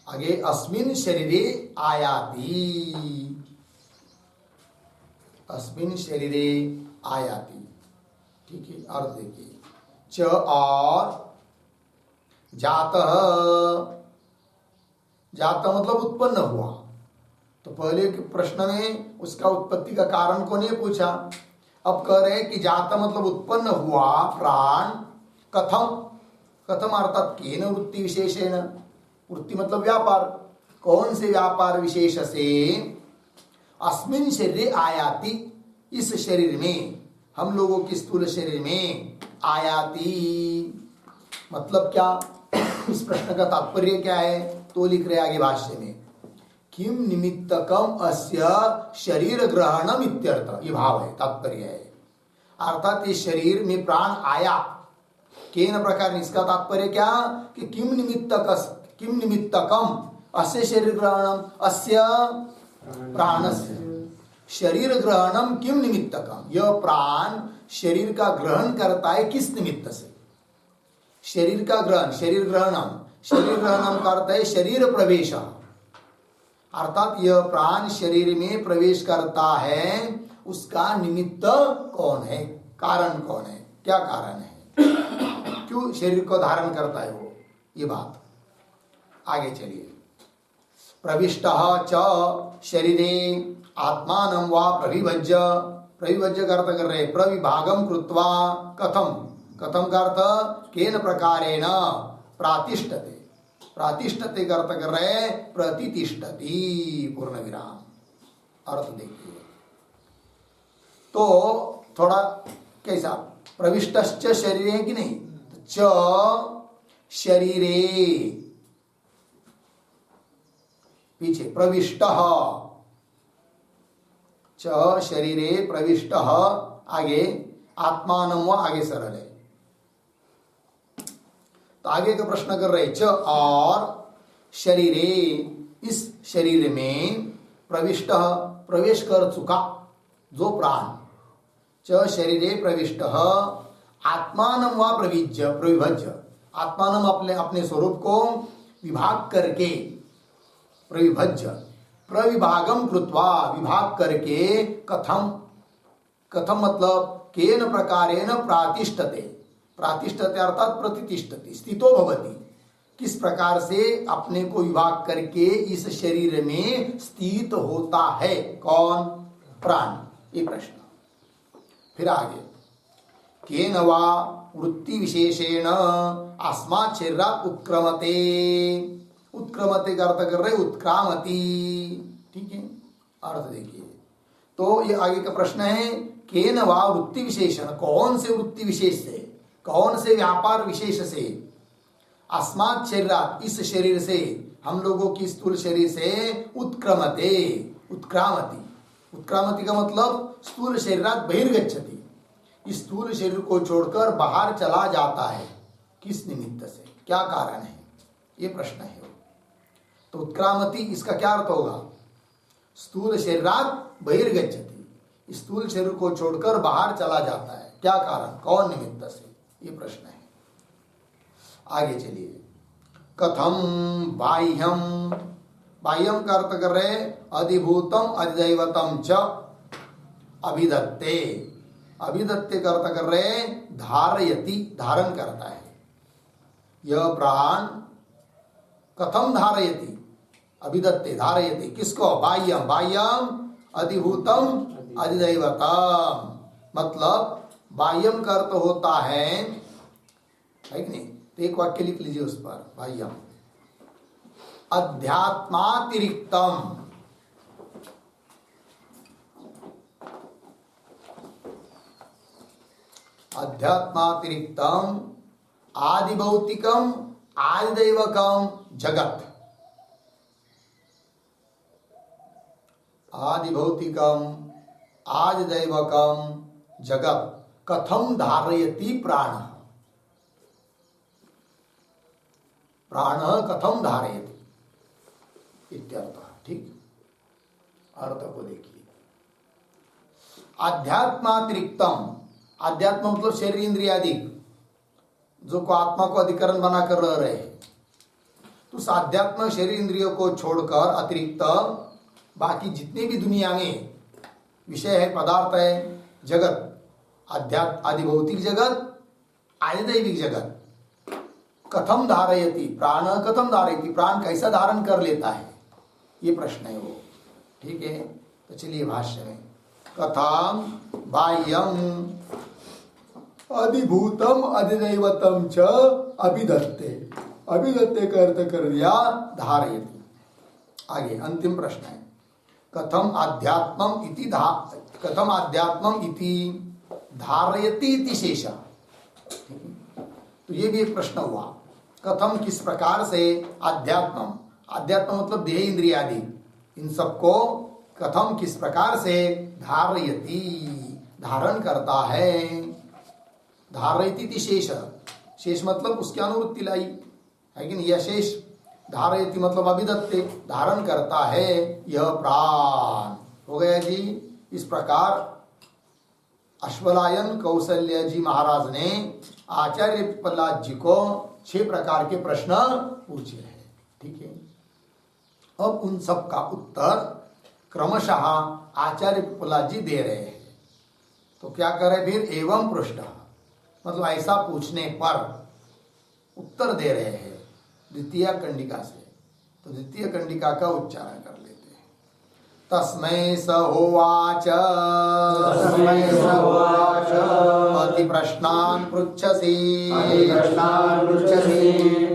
आगे अस्मिन् शरीरे आयाति, अस्मिन् शरीरे आयाति। ठीक है, अर्थ देखिए, च और जातः, जातः मतलब उत्पन्न हुआ। तो पहले के प्रश्न में उसका उत्पत्ति का कारण को नहीं पूछा, अब कह रहे कि जाता मतलब उत्पन्न हुआ प्राण, कथम, कथम अर्थात केन वृत्ति विशेषेण, वृत्ति मतलब व्यापार, कौन से व्यापार विशेष से, अस्मिन् शरीरे आयाति, इस शरीर में, हम लोगों के स्थूल शरीर में, आयाति मतलब क्या, इस प्रश्न का तात्पर्य क्या है, तो लिख रहे आगे भाष्य में, किम निमित्तकम अस्य शरीर ग्रहणम इत्यर्थ, ये भाव है, तात्पर्य है। अर्थात ये शरीर में प्राण आया केन प्रकार, इसका तात्पर्य क्या कि किम निमित्तकम अस्य शरीर ग्रहणम, अस्य प्राणस्य शरीर ग्रहणम किम निमित्तकम, यह प्राण शरीर का ग्रहण करता है किस निमित्त से, शरीर का ग्रहण, शरीर ग्रहणम करता है शरीर प्रवेश, अर्थात यह प्राण शरीर में प्रवेश करता है, उसका निमित्त कौन है, कारण कौन है, क्या कारण है, क्यों शरीर को धारण करता है वो, ये बात। आगे चलिए, प्रविष्टः च शरीरे आत्मानं वा प्रविभज्य, प्रविभज्य का अर्थ कर रहे प्रविभागम कृत्वा, कथम का अर्थ केन प्रकारेण, प्रातिष्ठते, प्रातिष्ठते का अर्थ कर रहे प्रतितिष्ठति, पूर्ण विराम, अर्थ देखिए। तो थोड़ा कैसा, प्रविष्टश्च शरीरे है कि नहीं, च शरीरे, पीछे प्रविष्टः, च शरीरे प्रविष्टः, आगे आत्मानं वा, आगे सरल है। तो आगे का प्रश्न कर रहे, च और शरीरे, इस शरीर में प्रविष्टः प्रवेश कर चुका जो प्राण, च शरीरे प्रविष्टः आत्मानं वा प्रविभज्य, आत्मानं अपने स्वरूप को विभाग करके, प्रविभज्य प्रविभागम कृत्वा, विभाग करके, कथम मतलब केन प्रकारेण प्रातिष्ठते, प्रातिष्ठते अर्थात प्रतिष्ठति, स्थितो भवति, किस प्रकार से अपने को विभाग करके इस शरीर में स्थित होता है, कौन, प्राण, ये प्रश्न। फिर आगे, केन वा वृत्ति विशेषेण अस्मात् शरीरात् उत्क्रमते, उत्क्रमते का अर्थ कर रहे उत्क्रामति, ठीक है, अर्थ देखिए। तो ये आगे का प्रश्न है, केन वा वृत्ति विशेषण, कौन से वृत्ति विशेष से, कौन से व्यापार विशेष से, अस्मात् शरीरात्, इस शरीर से, हम लोगों की स्थूल शरीर से, उत्क्रमते, उत्क्रामति, उत्क्रामति का मतलब स्थूल शरीरात् बहिर्गच्छति, इस स्थूल शरीर को छोड़कर बाहर चला जाता है, किस निमित्त से, क्या कारण है, ये प्रश्न है। तो उत्क्रामति इसका क्या अर्थ होगा, स्थूल शरीरात् बहिर्गच्छति, स्थूल शरीर को छोड़कर बाहर चला जाता है, क्या कारण, कौन निमित्त से, ये प्रश्न है। आगे चलिए, कथम बाह्यम, बाह्यम का अर्थ कर रहे अधिभूतम अधिदैवतम च अभिधत्ते, अभिधत्ते का अर्थ कर रहे धारयति, धारण करता है, यह प्राण कथम धारयति, अभिधत्ते धारयति, किसको, बाह्यम, बाह्यम अधिभूतम अधिदैवतम, मतलब बाह्यम का अर्थ होता है कि नहीं, तो एक वाक्य लिख लीजिए उस पर, बाह्यम अध्यात्मातिरिक्तम, अध्यात्मातिरिक्तम आदिभौतिकम आदिदैवकम जगत, आदिभौतिकम आदिदैवकम जगत कथम धारयति प्राण, प्राण कथम धारयति इत्यर्थ, ठीक, अर्थ को देखिए। आध्यात्मातिरिक्तम, आध्यात्म मतलब शरीर इंद्रियादि, जो को आत्मा को अधिकरण बनाकर रह रहे हैं, तो उस आध्यात्म शरीर इंद्रियों को छोड़कर अतिरिक्त बाकी जितने भी दुनिया में विषय है, पदार्थ है, जगत, आदिभौतिक जगत, आदिदैविक जगत, कथम धारयति, प्राण कथम धारयति, प्राण कैसा धारण कर लेता है, ये प्रश्न है वो, ठीक है। तो चलिए भाष्य में, कथम बाह्यम अधिभूतम अधिदैवतम च अभिधत्ते, अभिधत्ते का अर्थ कर दिया धारयति। आगे अंतिम प्रश्न है, कथम आध्यात्मम इति कथम आध्यात्मम इति धारयति इति शेषा, तो तो ये भी एक प्रश्न हुआ। कथम, किस प्रकार से, आध्यात्म, आध्यात्म मतलब देह इंद्रिय आदि, इन सबको कथम किस प्रकार से, धारयति धारण करता है, धारयति शेष, शेष मतलब उसकी अनुवृत्ति लाई है कि नहीं, यह शेष, धारयति मतलब अभिदत्ते, धारण करता है यह प्राण। हो गया जी। इस प्रकार अश्वलायन कौशल्य जी महाराज ने आचार्य प्रहलाद जी को 6 प्रकार के प्रश्न पूछे हैं। ठीक है, अब उन सब का उत्तर क्रमशः आचार्य प्रहलाद जी दे रहे हैं। तो क्या करे फिर, एवं पृष्ठ, मतलब ऐसा पूछने पर उत्तर दे रहे हैं द्वितीय कंडिका से। तो द्वितीय कंडिका का उच्चारण कर लेते हैं। तस्मै स होवाच, तस्मै स होवाच, अति प्रश्नान् पृच्छसि, अति प्रश्नान् पृच्छसि,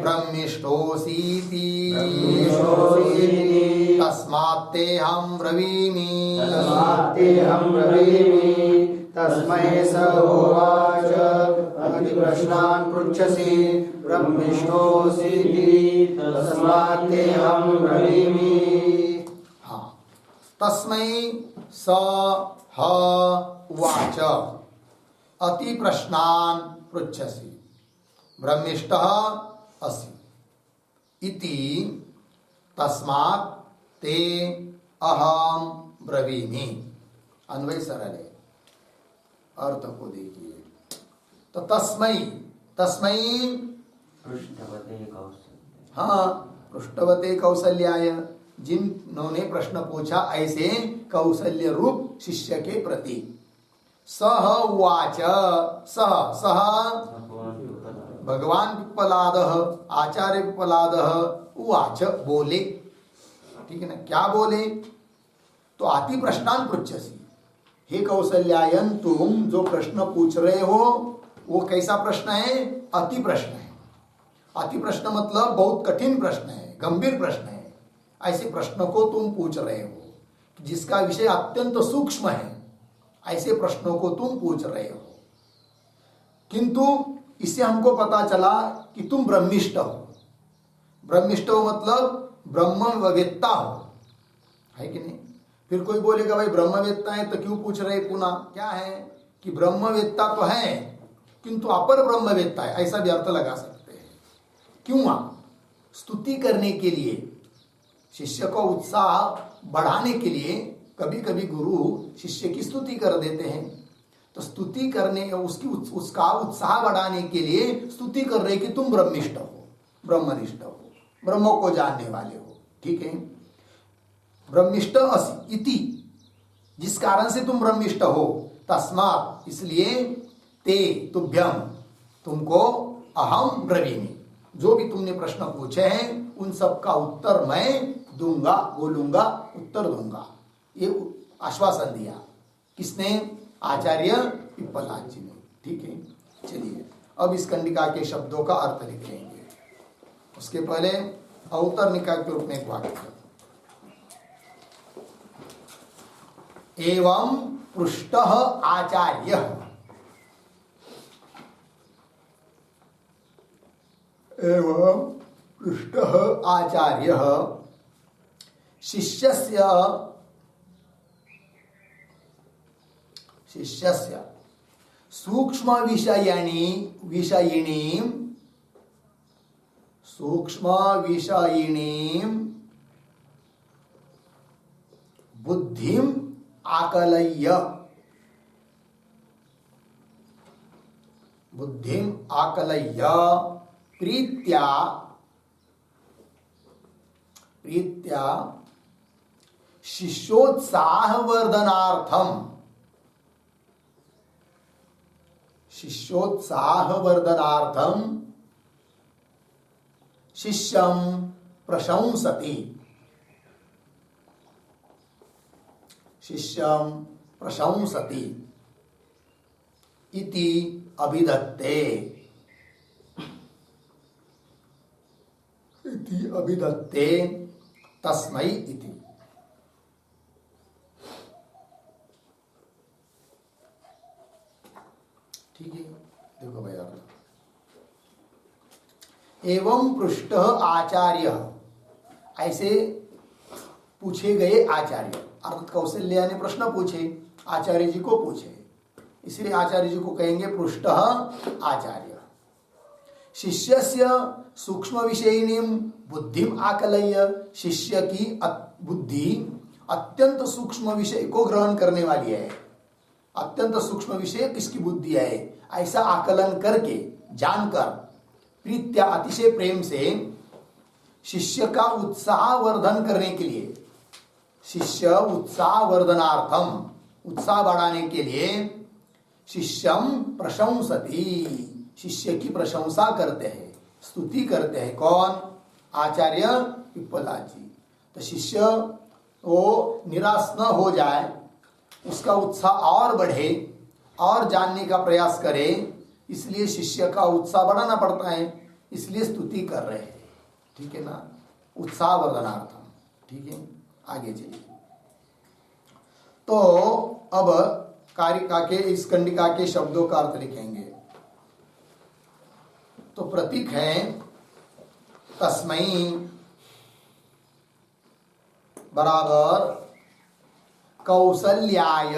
ब्रह्मिष्ठोऽसीति, ब्रह्मिष्ठोऽसीति, तस्मात्तेऽहं ब्रवीमि, तस्मात्तेऽहं ब्रवीमि। तस्मै स होवाच, अति प्रश्नान् पृच्छसि, ब्रह्मिष्ठोऽसीति, तस्मात्तेऽहं ब्रवीमि। हाँ, तस्मै स ह उवाच अति प्रश्नान् पृच्छसि ब्रह्मिष्ठः असि इति तस्मात् ते अहम ब्रवीमि। अन्वय सरल है, अर्थ को देखिए। तो तस्मै, तस्मै पृष्ठवते कौसल्य, हाँ, पृष्ठवते कौसल्याय, जिन्होंने प्रश्न पूछा ऐसे कौशल्य रूप शिष्य के प्रति। सह उवाच, सह सह भगवान पिप्पलादः, आचार्य पिप्पलादः उवाच बोले। ठीक है ना, क्या बोले, तो अति प्रश्नान् पृच्छसि, हे कौशल्यायन तुम जो प्रश्न पूछ रहे हो वो कैसा प्रश्न है, अति प्रश्न है। अति प्रश्न मतलब बहुत कठिन प्रश्न है, गंभीर प्रश्न है। ऐसे प्रश्न को तुम पूछ रहे हो जिसका विषय अत्यंत सूक्ष्म है, ऐसे प्रश्नों को तुम पूछ रहे हो। किंतु इससे हमको पता चला कि तुम ब्रह्मिष्ठ हो। ब्रह्मिष्ठ हो मतलब ब्रह्मवेत्ता हो, है कि नहीं। फिर कोई बोलेगा भाई ब्रह्मवेत्ता है तो क्यों पूछ रहे पुनः, क्या है कि ब्रह्मवेत्ता तो है किंतु अपर ब्रह्मवेत्ता है, ऐसा भी अर्थ लगा सकते हैं। क्यों, स्तुति करने के लिए, शिष्य को उत्साह बढ़ाने के लिए कभी कभी गुरु शिष्य की स्तुति कर देते हैं। तो स्तुति करने, उसका उत्साह बढ़ाने के लिए स्तुति कर रहे कि तुम ब्रह्मिष्ठ हो, ब्रह्मनिष्ठ हो, ब्रह्म को जानने वाले हो। ठीक है, ब्रह्मिष्ठ असि इति, जिस कारण से तुम ब्रह्मिष्ठ हो, तस्मात् इसलिए, ते तुभ्यम तुमको, अहम ब्रवीमि जो भी तुमने प्रश्न पूछे हैं उन सब का उत्तर मैं दूंगा, बोलूंगा, उत्तर दूंगा। ये आश्वासन दिया किसने, आचार्य पिप्पलाद जी ने। ठीक है, चलिए अब इस कंडिका के शब्दों का अर्थ लिख लेंगे। उसके पहले अवतर निकाय के रूप में एक वाक्य, एवं पृष्ठः आचार्य, एवं पृष्ठः आचार्य शिष्यस्य सूक्ष्म विषयिणीं बुद्धिम आकलय्य प्रीत्या शिष्योत्साहवर्धनार्थम शिष्यं प्रशंसति इति अभिधत्ते तस्मै इति। ठीक है, देखो भाई, एवं पृष्ठ आचार्य, ऐसे पूछे गए आचार्य, अर्थात कौशल्या ने प्रश्न पूछे, आचार्य जी को पूछे, इसलिए आचार्य जी को कहेंगे पृष्ठ आचार्य। शिष्यस्य सूक्ष्म विषयिनीं बुद्धिम आकलय्य, शिष्य की बुद्धि अत्यंत सूक्ष्म विषय को ग्रहण करने वाली है, अत्यंत सूक्ष्म विषय किसकी बुद्धि है, ऐसा आकलन करके जानकर प्रीत्या अतिशय प्रेम से शिष्य का उत्साह वर्धन करने के लिए, शिष्य उत्साह वर्धनार्थम, उत्साह बढ़ाने के लिए शिष्यम प्रशंसति, शिष्य की प्रशंसा करते हैं, स्तुति करते हैं। कौन? आचार्य पिप्पलाद जी। तो शिष्य वो निराश न हो जाए, उसका उत्साह और बढ़े और जानने का प्रयास करे, इसलिए शिष्य का उत्साह बढ़ाना पड़ता है, इसलिए स्तुति कर रहे हैं। ठीक है ना, उत्साह वर्धनार्थम। ठीक है, आगे चलिए। तो अब कारिका के इस कंडिका के शब्दों का अर्थ लिखेंगे। तो प्रतीक है तस्मै बराबर कौसल्याय,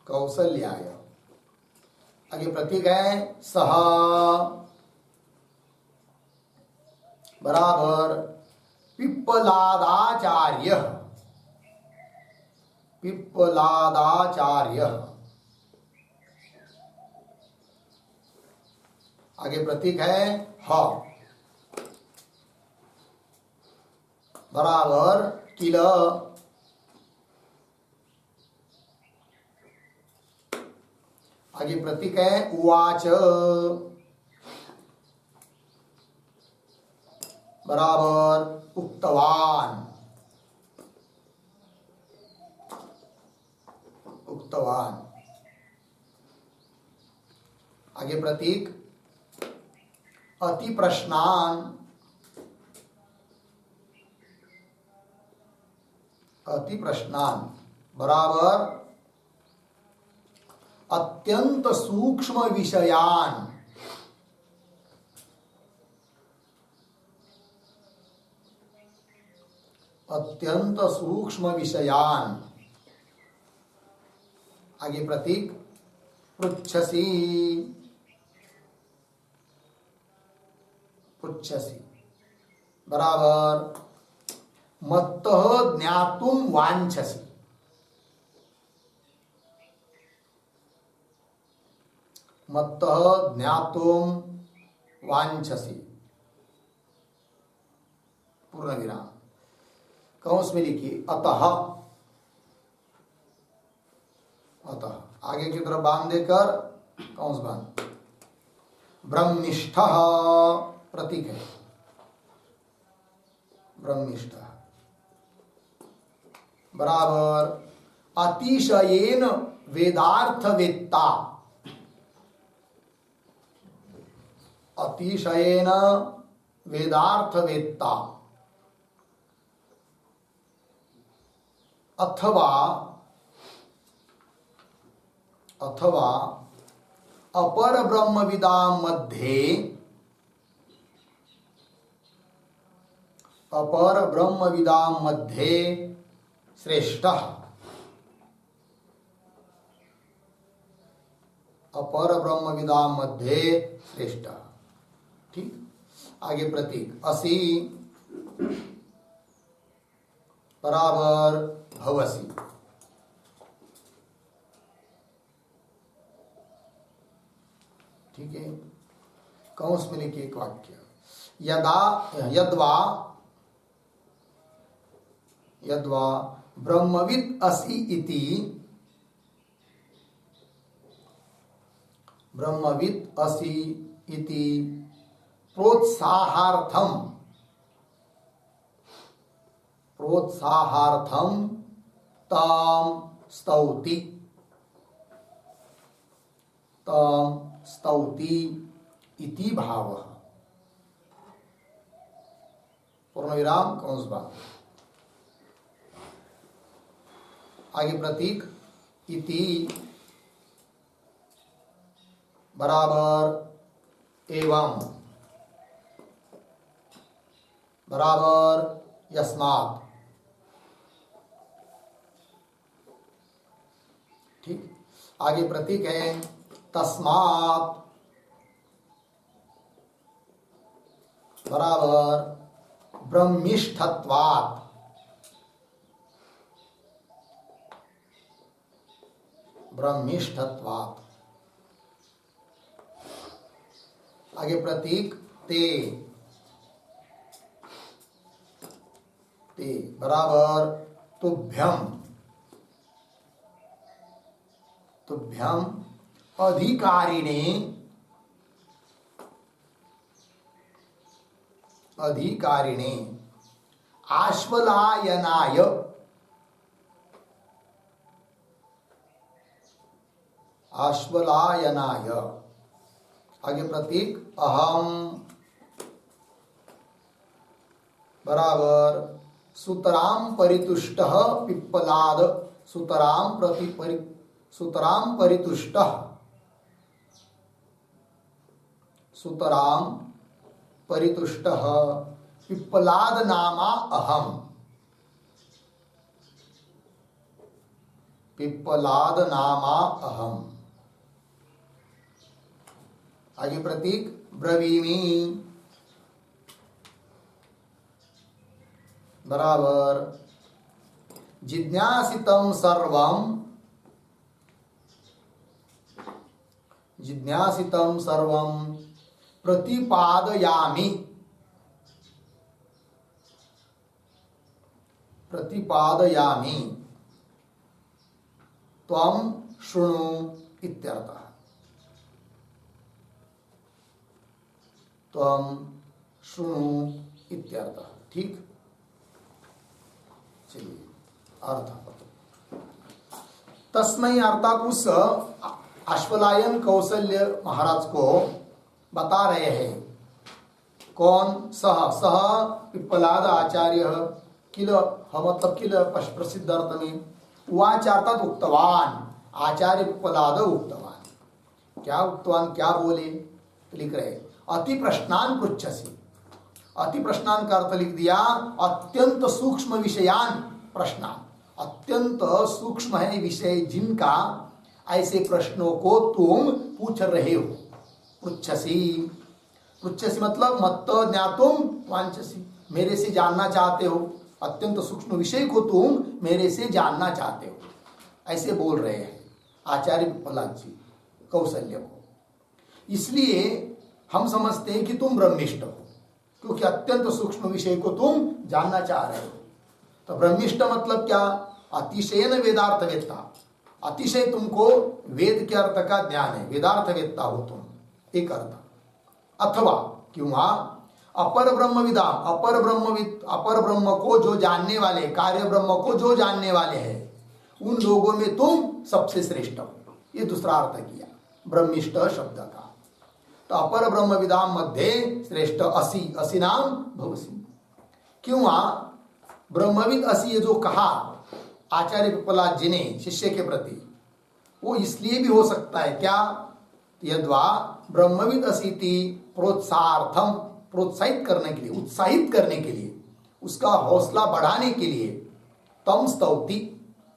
कौसल्याय। आगे प्रतीक है सह बराबर पिप्पलादाचार्य, पिप्पलादाचार्य। आगे प्रतीक है ह बराबर किल, आगे प्रतीक है उवाच बराबर उक्तवान, उक्तवान। आगे प्रतीक अति प्रश्नान, अति प्रश्नान बराबर अत्यंत सूक्ष्म विषयान, अत्यंत सूक्ष्म विषयान। आगे प्रतीक पृच्छसि, पृच्छसि बराबर मत्तः ज्ञातुम वांछसि, मत्तः ज्ञातुम वांछसि पूर्ण विराम, कौंस में लिखिए अतः, अतः आगे की तरफ बांध देकर कौंस बांध। ब्रह्मिष्ठः प्रतीक है, ब्रह्मिष्ठः बराबर अतिशयेन वेदार्थ वेत्ता, अतिशयेन वेदार्थ वेत्ता। अथवा अथवा अपर ब्रह्मविदां मध्ये, अपर ब्रह्मविदां मध्ये श्रेष्ठः, अपर ब्रह्मविदां मध्ये श्रेष्ठः। ठीक, आगे प्रतीक असि बराबर भवसि, ठीक है। कौंस में लिखिए एक वाक्य, यदा यद्वा, यद्वा ब्रह्मविद असि इति, ब्रह्मविद असि इति प्रोत्साहार्थम, प्रोत्साहार्थम ताम स्तौति, ताम स्तौति इति भावः। पूर्ण विराम कौंस बात। आगे प्रतीक इति बराबर एवं बराबर यस्मात्। ठीक, आगे प्रतीक है तस्मात् बराबर ब्रह्मिष्ठत्वात्। ब्रह्मिष्ठत्वात्। आगे प्रतीक ते ते बराबर तुभ्यम तुभ्यम अधिकारिणे अधिकारिणे आश्वलायनाय आश्वलायनाय। आगे प्रतीक अहम बराबर सुतराम परितुष्टः पिप्पलाद सुतराम सुतराम परितुष्टः सुतराम परितुष्टः पिप्पलाद नामा अहम पिप्पलाद नामा अहम। आगे प्रतीक ब्रवीमि बराबर जिज्ञासितं सर्वं जिज्ञासितं सर्वं प्रतिपादयामि प्रतिपादयामि त्वं शृणु इत्यर्थः। त्वं शृणु इत्यर्थः। ठीक, चलिए अर्थ तस्मै अर्थात उस अश्वलायन कौशल्य महाराज को बता रहे हैं। कौन? सह सह पिप्पलाद आचार्य किल मतलब किल प्रसिद्ध अर्थ में उवाच अर्थात उक्तवान आचार्य पिप्पलाद उक्तवान। क्या उक्तवान, क्या बोले? लिख रहे अति प्रश्नान पृच्छसि। अति प्रश्नान का अर्थ लिख दिया अत्यंत सूक्ष्म विषयान प्रश्नान। अत्यंत सूक्ष्म है विषय जिनका, ऐसे प्रश्नों को तुम पूछ रहे हो। पृच्छसि पृच्छसि मतलब मत्त ज्ञातुम वांछसि, मेरे से जानना चाहते हो। अत्यंत सूक्ष्म विषय को तुम मेरे से जानना चाहते हो, ऐसे बोल रहे हैं आचार्य पिप्पलाद जी कौशल्य को। इसलिए हम समझते हैं कि तुम ब्रह्मिष्ठ हो, क्योंकि अत्यंत सूक्ष्म विषय को तुम जानना चाह रहे हो। तो ब्रह्मिष्ठ मतलब क्या? अतिशयन वेदार्थ वेत्ता। अतिशय तुमको वेद के अर्थ का ज्ञान है, वेदार्थ वेत्ता हो तुम, एक अर्थ। अथवा क्यों अपर ब्रह्मविदाम, अपर ब्रह्म को जो जानने वाले, कार्य ब्रह्म को जो जानने वाले हैं, उन लोगों में तुम सबसे श्रेष्ठ हो। ये दूसरा अर्थ किया ब्रह्मिष्ठ शब्द का। तो अपर ब्रह्मविदाम मध्य श्रेष्ठ असि, असि नाम भवसि। क्यों ब्रह्मविद असि ये जो कहा आचार्य पिप्पलाद जी ने शिष्य के प्रति, वो इसलिए भी हो सकता है क्या? यद्वा ब्रह्मविद असीति प्रोत्साहार्थम, प्रोत्साहित करने के लिए, उत्साहित करने के लिए, उसका हौसला बढ़ाने के लिए तम स्तौति,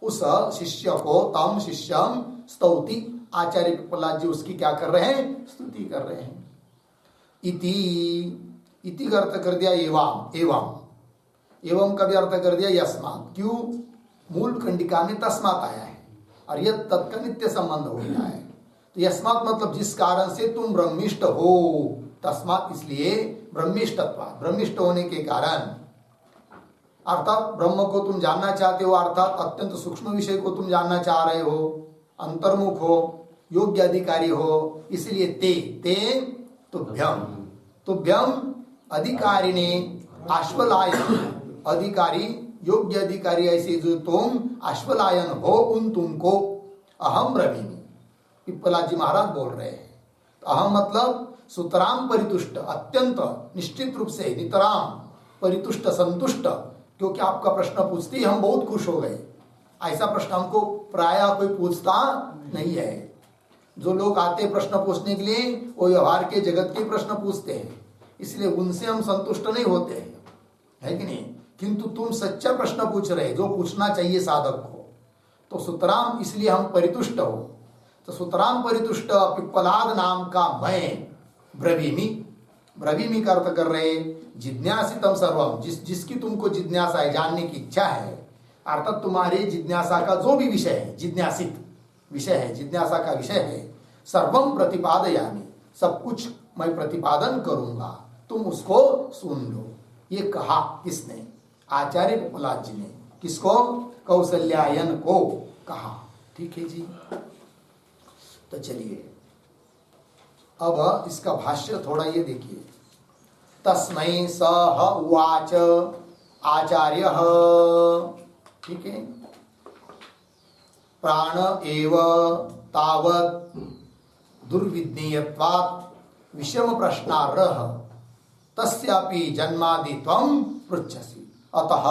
उस शिष्य को तम शिष्यम स्तौति, आचार्य पिप्पलाद जी उसकी क्या कर रहे हैं? स्तुति कर रहे हैं। इति का अर्थ कर दिया एवं, एवं एवं का भी अर्थ कर दिया यस्मात्। क्यों? मूल कंडिका में तस्मात् आया है और यह तत्का नित्य संबंध होता है। तो यस्मात् मतलब जिस कारण से तुम ब्रह्मिष्ठ हो, तस्मात् इसलिए ब्रह्मिष्ठत्व, ब्रह्मिष्ठ होने के कारण, अर्थात ब्रह्म को तुम जानना चाहते हो, अर्थात अत्यंत सूक्ष्म विषय को तुम जानना चाह रहे हो, अंतर्मुख हो, योग्य अधिकारी हो, इसलिए ते तुभ्यम तुभ्यम अधिकारिणे आश्वलायन, अधिकारी योग्य अधिकारी ऐसे जो तुम आश्वलायन हो, उन तुमको अहम ब्रवीमि, पिप्पलाद जी महाराज बोल रहे हैं। तो अहम मतलब सुतराम परितुष्ट, अत्यंत निश्चित रूप से नितराम परितुष्ट, संतुष्ट। क्योंकि आपका प्रश्न पूछते ही हम बहुत खुश हो गए। ऐसा प्रश्न हमको प्रायः कोई पूछता नहीं है। जो लोग आते प्रश्न पूछने के लिए वो व्यवहार के जगत के प्रश्न पूछते हैं, इसलिए उनसे हम संतुष्ट नहीं होते हैं, है कि नहीं। किंतु तुम सच्चा प्रश्न पूछ रहे जो पूछना चाहिए साधक को, तो सुतराम इसलिए हम परितुष्ट हो। तो सुतराम परितुष्ट पिप्पलाद नाम का मैं ब्रवीमि, ब्रवीमि का अर्थ कर रहे जिज्ञासितम सर्वम, जिसकी तुमको जिज्ञासा है, जानने की इच्छा है, अर्थात तुम्हारे जिज्ञासा का जो भी विषय है, जिज्ञासित विषय है, जिज्ञासा का विषय है, सर्वम प्रतिपादयामि, सब कुछ मैं प्रतिपादन करूंगा, तुम उसको सुन लो। ये कहा किसने? आचार्य पिप्पलाद जी ने। किसको? कौसल्यायन को कहा। ठीक है जी। तो चलिए अब इसका भाष्य थोड़ा ये देखिए। तस्मै सह उवाच आचार्य, ठीक है, प्राण एव तावत् दुर्विज्ञेयत्वात् विषम प्रश्नार्ह तस्यापि जन्मादि त्वं पृच्छसि अतः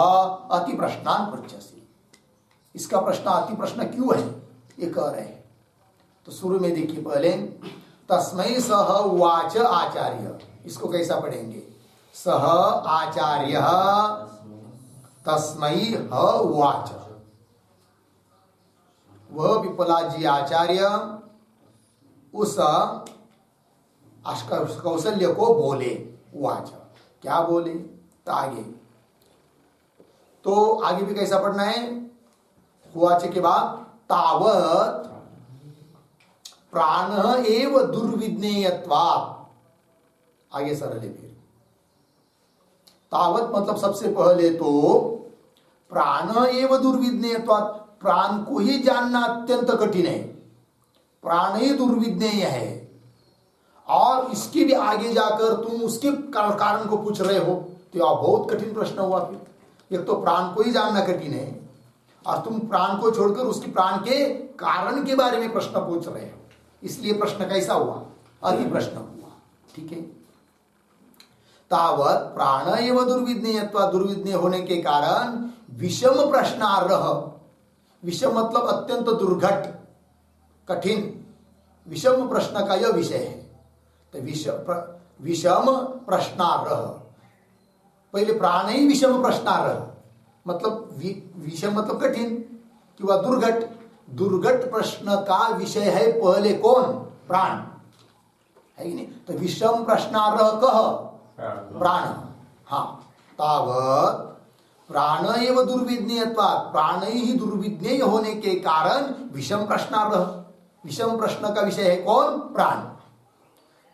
अति प्रश्नान् पृच्छसि। इसका प्रश्न अति प्रश्न क्यों है ये कह रहे हैं। तो शुरू में देखिए पहले तस्मै सह उवाच आचार्य, इसको कैसा पढ़ेंगे? सह आचार्य तस्मै ह उवाच, वह पिप्पलाद जी आचार्य उस कौशल्य को बोले। उवाच क्या बोले? तो आगे भी कैसा पढ़ना है? उवाच के बाद तावत् प्राण एव दुर्विज्ञेयत्वात्, आगे सरल है फिर। तावत मतलब सबसे पहले तो प्राण एव दुर्विज्ञेयत्वात्, प्राण को ही जानना अत्यंत कठिन है, प्राण ही दुर्विज्ञेय है, और इसके भी आगे जाकर तुम उसके कारण को पूछ रहे हो, तो यह बहुत कठिन प्रश्न हुआ। फिर एक तो प्राण को ही जानना कठिन है, और तुम प्राण को छोड़कर उसके प्राण के कारण के बारे में प्रश्न पूछ रहे हो, इसलिए प्रश्न कैसा हुआ? अति प्रश्न हुआ। ठीक है। तावत प्राण एव दुर्विज्ञेयत्वात्, दुर्विज्ञेय होने के कारण विषम प्रश्नार्ह, विषम मतलब अत्यंत दुर्घट कठिन, विषम प्रश्न का यह विषय है। तो विषम प्रश्नार्ह, पहले प्राण ही विषम प्रश्नार्ह मतलब विषम मतलब कठिन किंवा दुर्घट, दुर्घट प्रश्न का विषय है पहले कौन? प्राण, है कि नहीं। तो विषम प्रश्नार्ह कह प्राण। हाँ, तावत प्राण एव दुर्विज्ञेयत्वात्, प्राण ही दुर्विज्ञेय होने के कारण विषम प्रश्नार्ह, विषम प्रश्न का विषय है कौन? प्राण।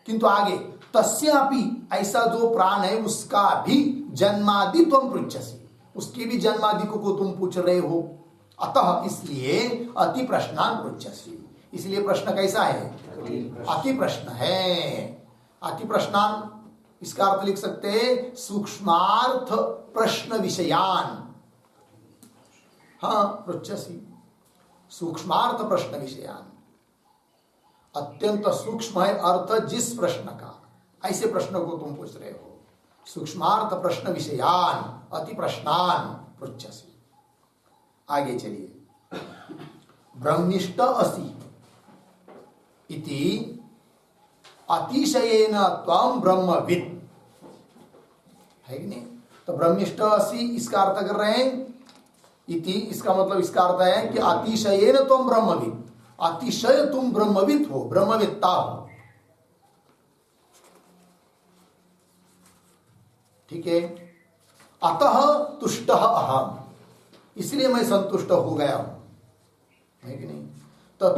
किंतु आगे तस्यापि, ऐसा जो प्राण है उसका भी जन्मादि त्वं पृच्छसि, उसके भी जन्मादि को तुम पूछ रहे हो, अतः इसलिए अति प्रश्नान् पृच्छसि, इसलिए प्रश्न कैसा है? अति प्रश्न है। अति प्रश्नान्, इसका अर्थ लिख सकते हैं सूक्ष्मार्थ प्रश्न विषयान। हाँ, पृच्छसि सूक्ष्मार्थ प्रश्न विषयान, अत्यंत सूक्ष्म है अर्थ जिस प्रश्न का, ऐसे प्रश्न को तुम पूछ रहे हो। सूक्ष्मार्थ प्रश्न विषयान अति प्रश्नान पृच्छसि। आगे चलिए। ब्रह्मिष्ठ असि इति अतिशयेन त्वं ब्रह्मवित्, है कि नहीं। तो ब्रह्मिष्ठ असि इसका अर्थ कर रहे हैं इति, इसका मतलब इसका अर्थ है कि अतिशयेन त्वं ब्रह्मवित्, अतिशय तुम ब्रह्मवित् हो, ब्रह्मवेत्ता हो। ठीक है। अतः तुष्टः अहम्, इसलिए मैं संतुष्ट हो गया हूं, है कि नहीं। तो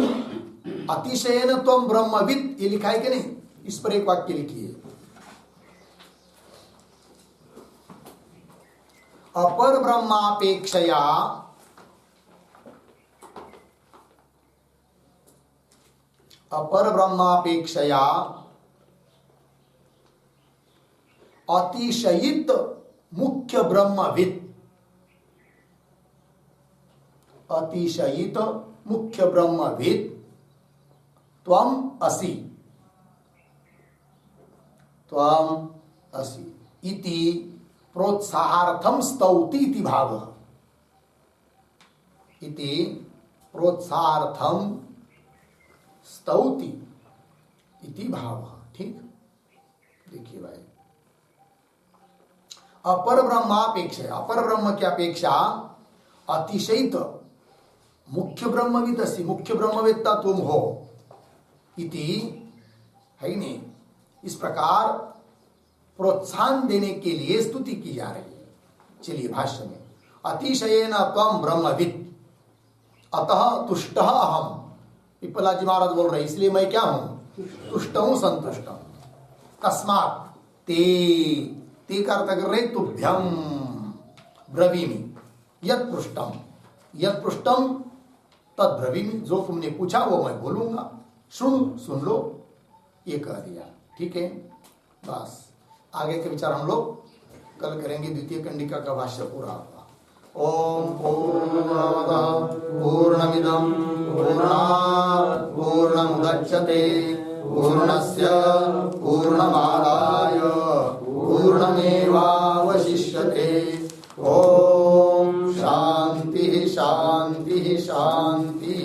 अतिशयेन त्वं ब्रह्मवित् ये लिखा है कि नहीं, इस पर एक वाक्य लिखिए। अपर ब्रह्मापेक्षया अतिशयित मुख्य ब्रह्मवित्, अतिशयित मुख्य ब्रह्मवित् त्वं असि, त्वं असि इति प्रोत्साहार्थम स्तौति इति भावः, इति प्रोत्साहार्थम स्तौति इति भाव। ठीक, देखिए भाई, अपर ब्रह्मापेक्षा, अपर ब्रह्म की अपेक्षा अतिशयित मुख्य ब्रह्मविदसि, मुख्य ब्रह्मवेत्ता तुम हो इति, है नहीं, इस प्रकार प्रोत्साहन देने के लिए स्तुति की जा रही है। चलिए भाष्य में, अतिशयेन त्वं ब्रह्मवित् अतः तुष्टः अहम। पिप्पला जी महाराज बोल रहे, इसलिए मैं क्या हूं, तुष्ट हूं, संतुष्ट हूं। तस्मात् ते का अर्थ कर रहे तुभ्यम ब्रवीमि यत् पृष्टम तद ब्रवीमि, जो तुमने पूछा वो मैं बोलूंगा, सुन लो, ये कह दिया। ठीक है, बस आगे के विचार हम लोग कल करेंगे। द्वितीय कंडिका का भाष्य पूरा होगा। ओम पूर्णमदः पूर्णमिदं पूर्णात् पूर्णमुदच्यते पूर्णस्य पूर्णमादाय पूर्णमेवावशिष्यते। ओम शांति शांति शांति।